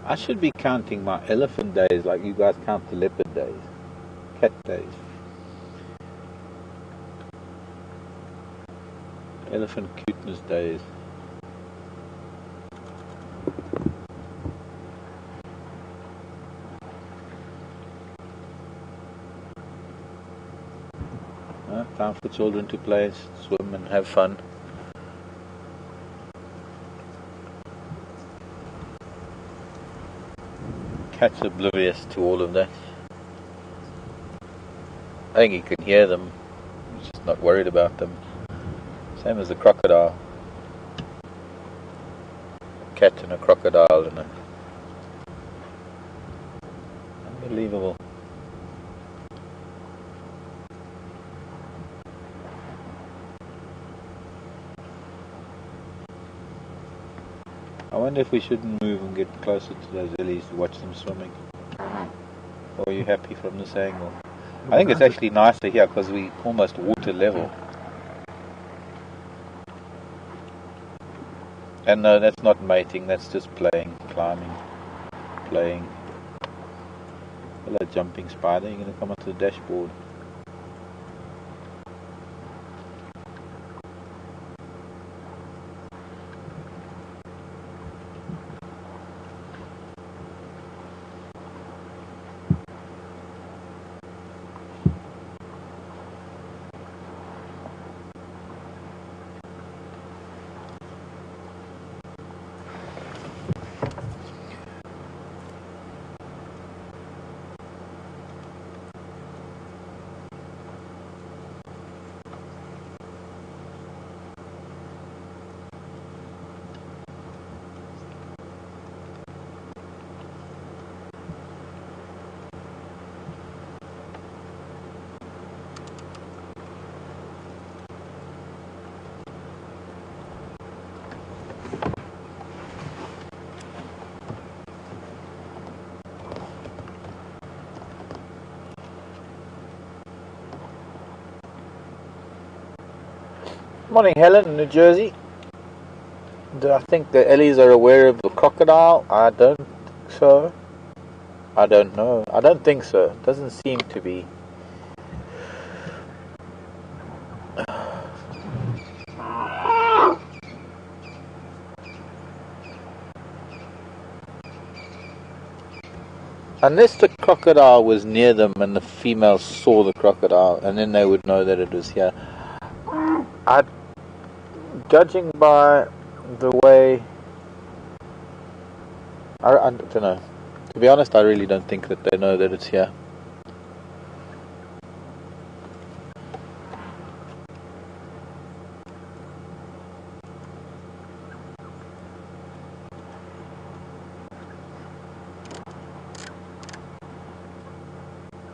I should be counting my elephant days like you guys count the leopard days, cat days. Elephant cuteness days. Time for children to play, swim and have fun. Cat's oblivious to all of that. I think he can hear them, he's just not worried about them. Same as the crocodile. A cat and a crocodile and a... Unbelievable. I wonder if we shouldn't move and get closer to those ellies to watch them swimming. Or are you happy from this angle? I think it's actually nicer here because we're almost water level. And no, that's not mating, that's just playing, climbing, playing. Hello, jumping spider, you're going to come onto the dashboard. Morning, Helen in New Jersey. Do I think the ellies are aware of the crocodile? I don't think so. I don't know. I don't think so. Doesn't seem to be. Unless the crocodile was near them and the females saw the crocodile, and then they would know that it was here. Judging by the way, I don't know. To be honest, I really don't think that they know that it's here.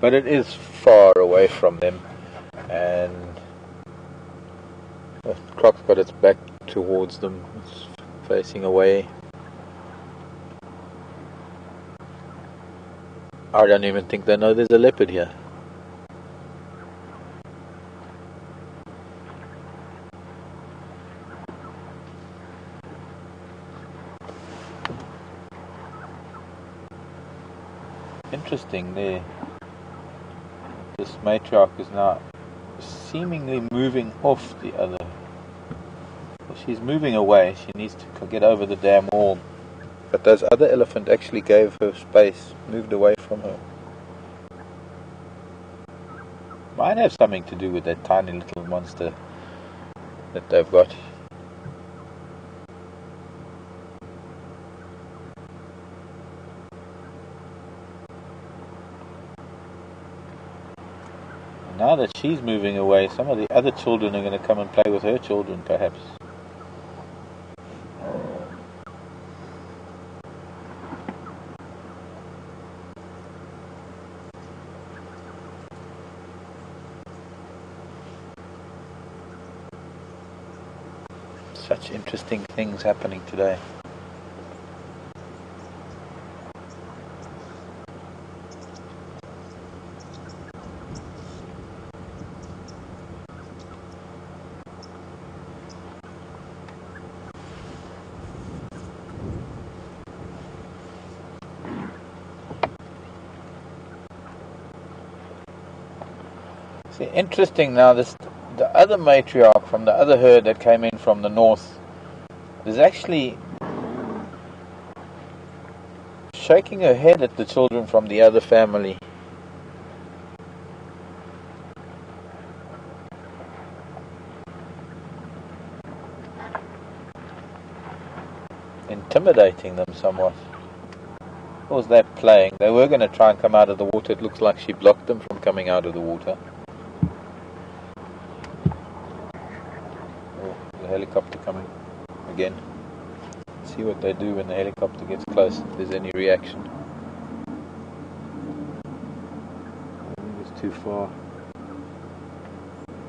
But it is far away from them, and the croc's got its back towards them, it's facing away. I don't even think they know there's a leopard here. Interesting there. This matriarch is now seemingly moving off the other. Well, she's moving away. She needs to get over the dam wall. But those other elephant actually gave her space, moved away from her. Might have something to do with that tiny little monster that they've got. Now that she's moving away, some of the other children are going to come and play with her children, perhaps. Such interesting things happening today. See, interesting now, the other matriarch from the other herd that came in from the north is actually shaking her head at the children from the other family. Intimidating them somewhat. What was that playing? They were going to try and come out of the water. It looks like she blocked them from coming out of the water. The helicopter coming again. See what they do when the helicopter gets close, if there's any reaction. I think it's too far.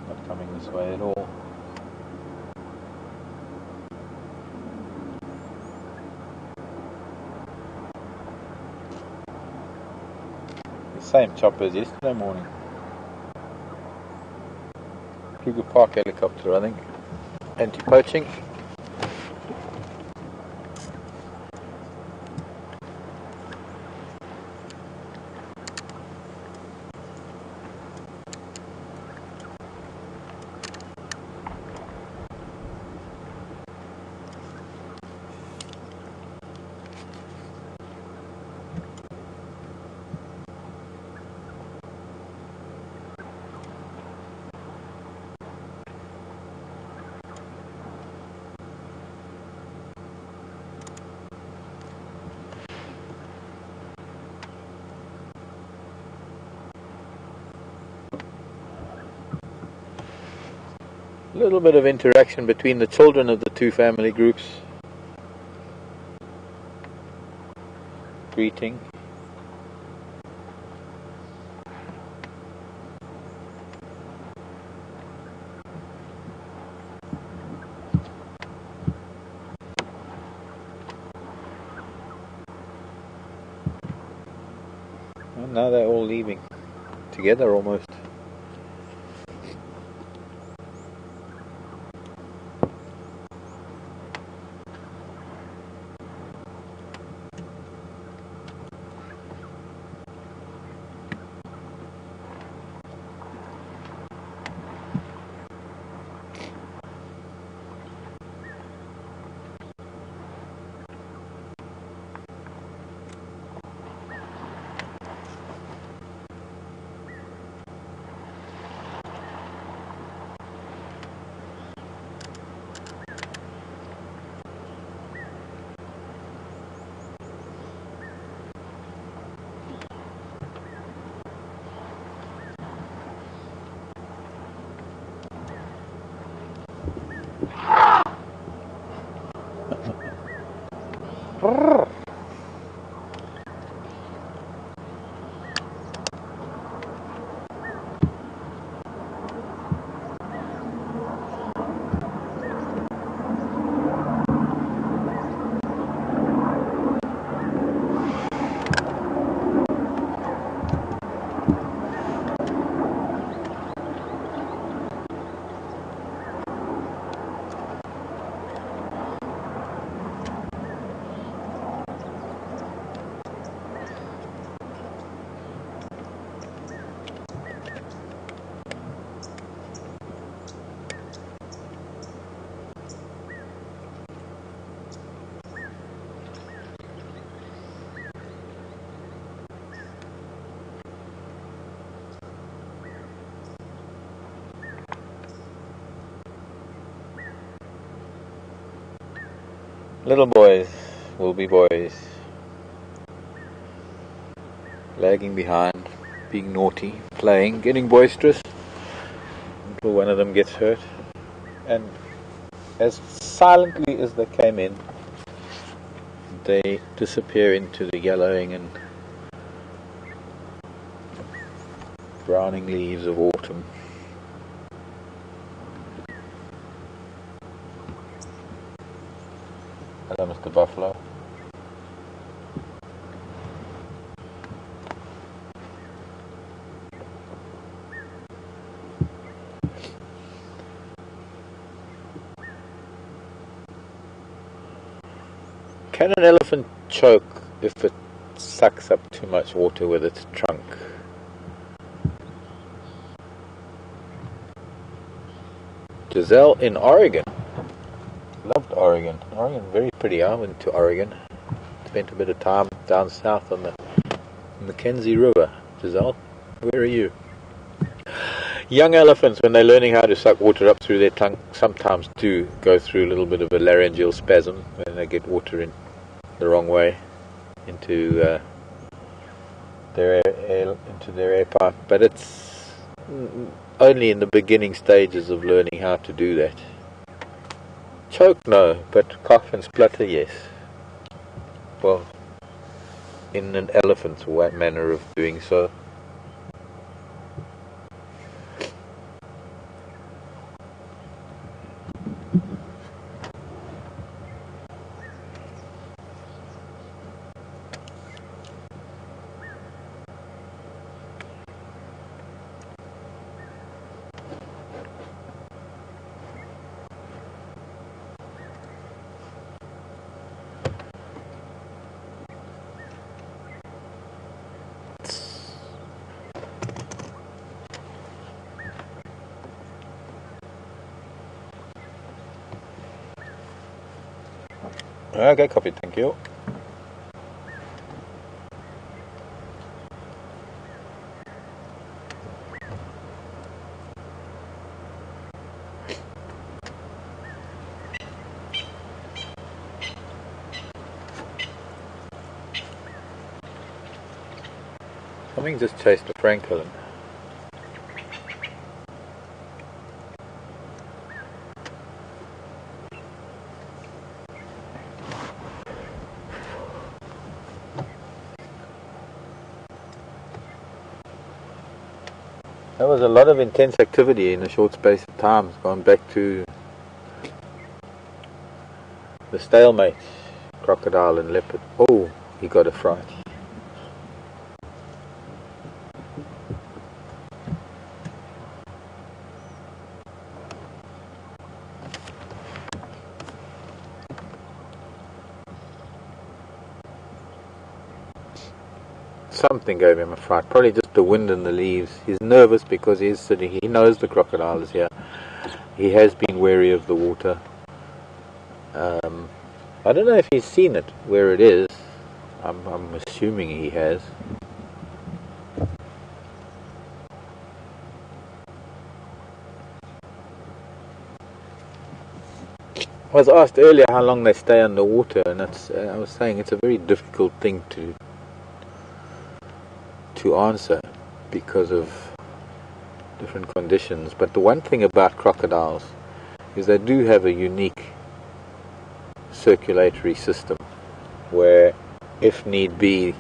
Not coming this way at all. Same chopper as yesterday morning. Kruger Park helicopter, I think. Anti-poaching. A little bit of interaction between the children of the two family groups. Greeting. And now they're all leaving together almost. Little boys will be boys. Lagging behind, being naughty, playing, getting boisterous until one of them gets hurt. And as silently as they came in, they disappear into the yellowing and browning leaves of autumn. Hello, Mr. Buffalo. Can an elephant choke if it sucks up too much water with its trunk? Giselle in Oregon. Loved Oregon. Oregon, very pretty. I went to Oregon. Spent a bit of time down south on the Mackenzie River. Giselle, where are you? Young elephants, when they're learning how to suck water up through their tongue, sometimes do go through a little bit of a laryngeal spasm when they get water in the wrong way into their air pipe. But it's only in the beginning stages of learning how to do that. Choke, no, but cough and splutter, yes. Well, in an elephant's manner of doing so. Okay, copy, thank you. Something just chased a francolin. There was a lot of intense activity in a short space of time. It's gone back to the stalemate, crocodile and leopard. Oh, he got a fright. Something gave him a fright, probably just the wind and the leaves. He's nervous because he's sitting, he knows the crocodile is here. He has been wary of the water. I don't know if he's seen it, where it is. I'm assuming he has. I was asked earlier how long they stay underwater, and that's, I was saying it's a very difficult thing to answer because of different conditions. But the one thing about crocodiles is they do have a unique circulatory system where, if need be,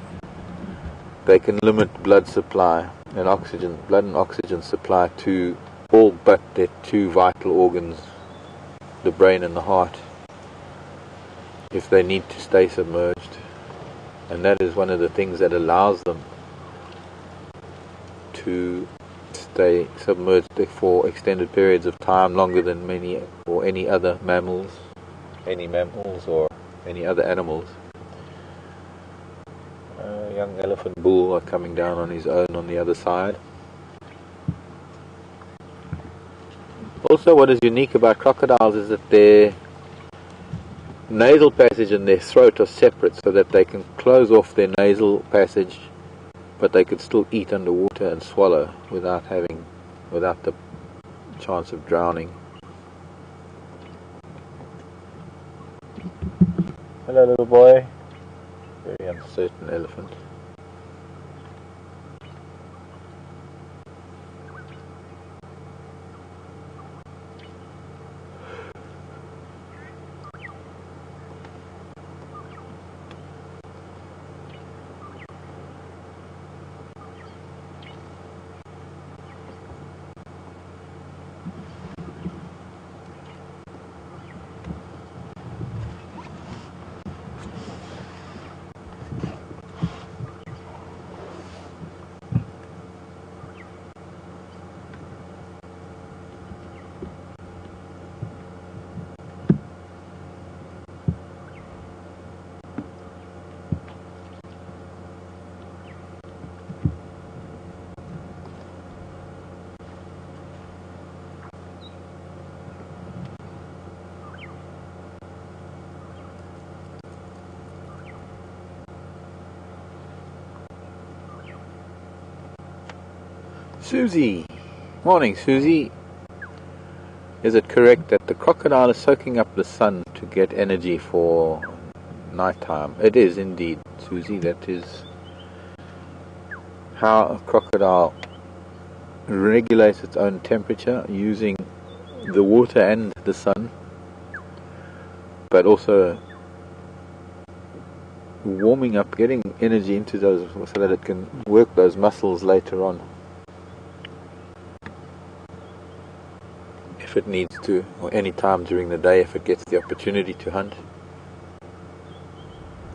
they can limit blood supply and blood and oxygen supply to all but their two vital organs, the brain and the heart, if they need to stay submerged. And that is one of the things that allows them to stay submerged for extended periods of time, longer than many or any other mammals, or any other animals. Young elephant bull are coming down on his own on the other side. Also, what is unique about crocodiles is that their nasal passage and their throat are separate, so that they can close off their nasal passage, but they could still eat underwater and swallow without the chance of drowning. Hello, little boy. Very uncertain elephant. Susie! Morning, Susie. Is it correct that the crocodile is soaking up the sun to get energy for nighttime? It is indeed, Susie. That is how a crocodile regulates its own temperature using the water and the sun, but also warming up, getting energy into those so that it can work those muscles later on, if it needs to, or any time during the day if it gets the opportunity to hunt.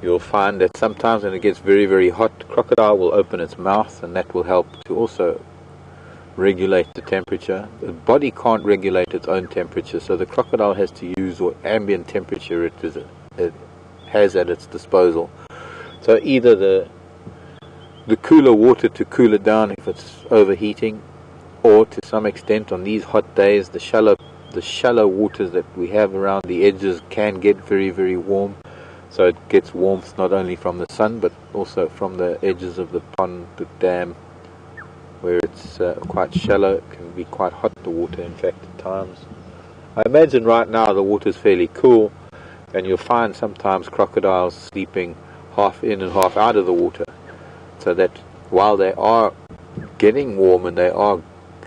You'll find that sometimes when it gets very, very hot, crocodile will open its mouth, and that will help to also regulate the temperature. The body can't regulate its own temperature, so the crocodile has to use what ambient temperature it has at its disposal. So either the cooler water to cool it down if it's overheating, or to some extent on these hot days, the shallow waters that we have around the edges can get very, very warm. So it gets warmth not only from the sun but also from the edges of the pond, the dam, where it's quite shallow. It can be quite hot, the water, in fact, at times. I imagine right now the water's fairly cool, and you'll find sometimes crocodiles sleeping half in and half out of the water, so that while they are getting warm and they are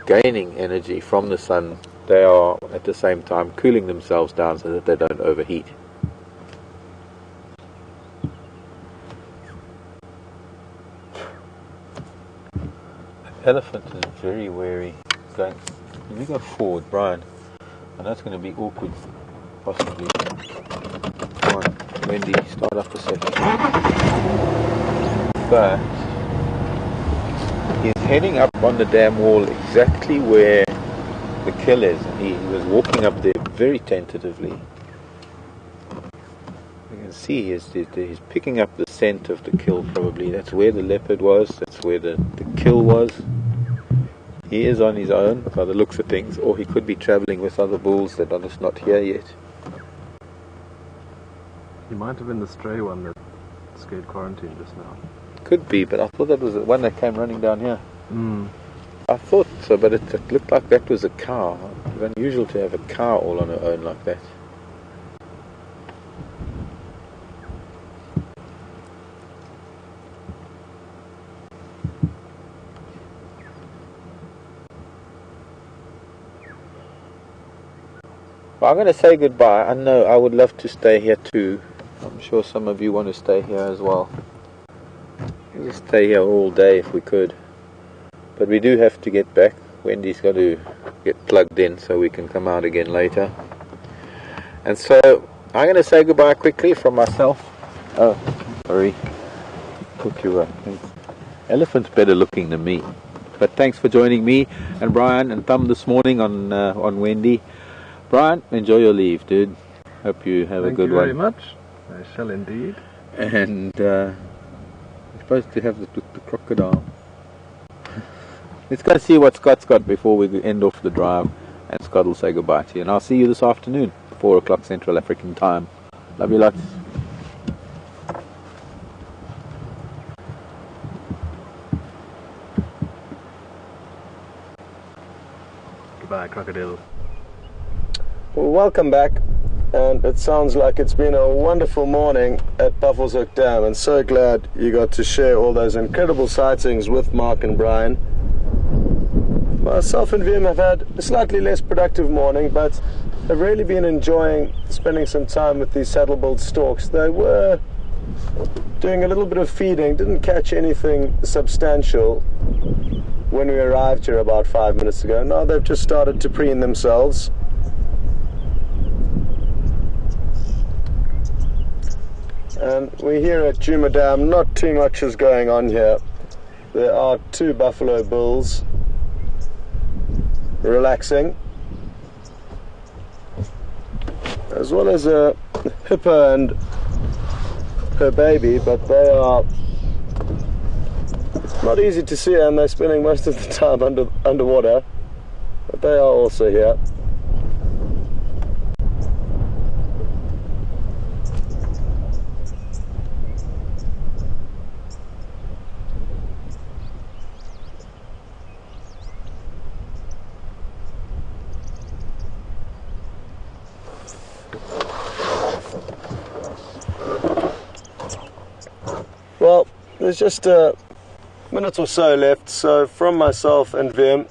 gaining energy from the sun, they are at the same time cooling themselves down so that they don't overheat. The elephant is very wary. Going, let me go forward, Brian. I know it's going to be awkward, possibly. Come on, Wendy, start up a second. But he's heading up on the dam wall exactly where the kill is, and he was walking up there very tentatively. You can see he's picking up the scent of the kill, probably. That's where the leopard was, that's where the kill was. He is on his own by the looks of things, or he could be travelling with other bulls that are just not here yet. He might have been the stray one that escaped quarantine just now. Could be, but I thought that was the one that came running down here. Mm. I thought so, but it looked like that was a cow. It's unusual to have a cow all on her own like that. Well, I'm going to say goodbye. I know I would love to stay here too. I'm sure some of you want to stay here as well. We'll just stay here all day if we could. But we do have to get back. Wendy's got to get plugged in so we can come out again later. And so I'm going to say goodbye quickly from myself. Oh, sorry. Put you up. Elephant's better looking than me. But thanks for joining me and Brian and Thumb this morning on Wendy. Brian, enjoy your leave, dude. Hope you have a good one. Thank you very much. I shall indeed. And we're supposed to have the crocodile. Let's go see what Scott's got before we end off the drive, and Scott will say goodbye to you. And I'll see you this afternoon, 4 o'clock Central African time. Love you lots. Goodbye, crocodile. Well, welcome back, and it sounds like it's been a wonderful morning at Buffelshoek Dam, and so glad you got to share all those incredible sightings with Mark and Brian. Myself and Vim have had a slightly less productive morning, but I've really been enjoying spending some time with these saddle-billed storks. They were doing a little bit of feeding, didn't catch anything substantial when we arrived here about 5 minutes ago. Now they've just started to preen themselves. And we're here at Djuma Dam. Not too much is going on here. There are 2 buffalo bulls relaxing, as well as a hippo and her baby, but they are not easy to see, and they're spending most of the time underwater, but they are also here. Well, there's just a minute or so left, so from myself and Vim,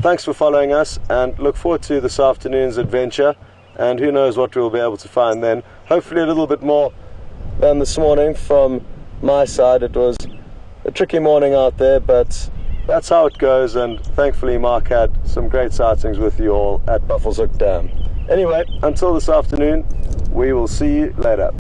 thanks for following us, and look forward to this afternoon's adventure, and who knows what we'll be able to find then. Hopefully a little bit more than this morning from my side. It was a tricky morning out there, but that's how it goes, and thankfully Mark had some great sightings with you all at Buffelshoek Dam. Anyway, until this afternoon, we will see you later.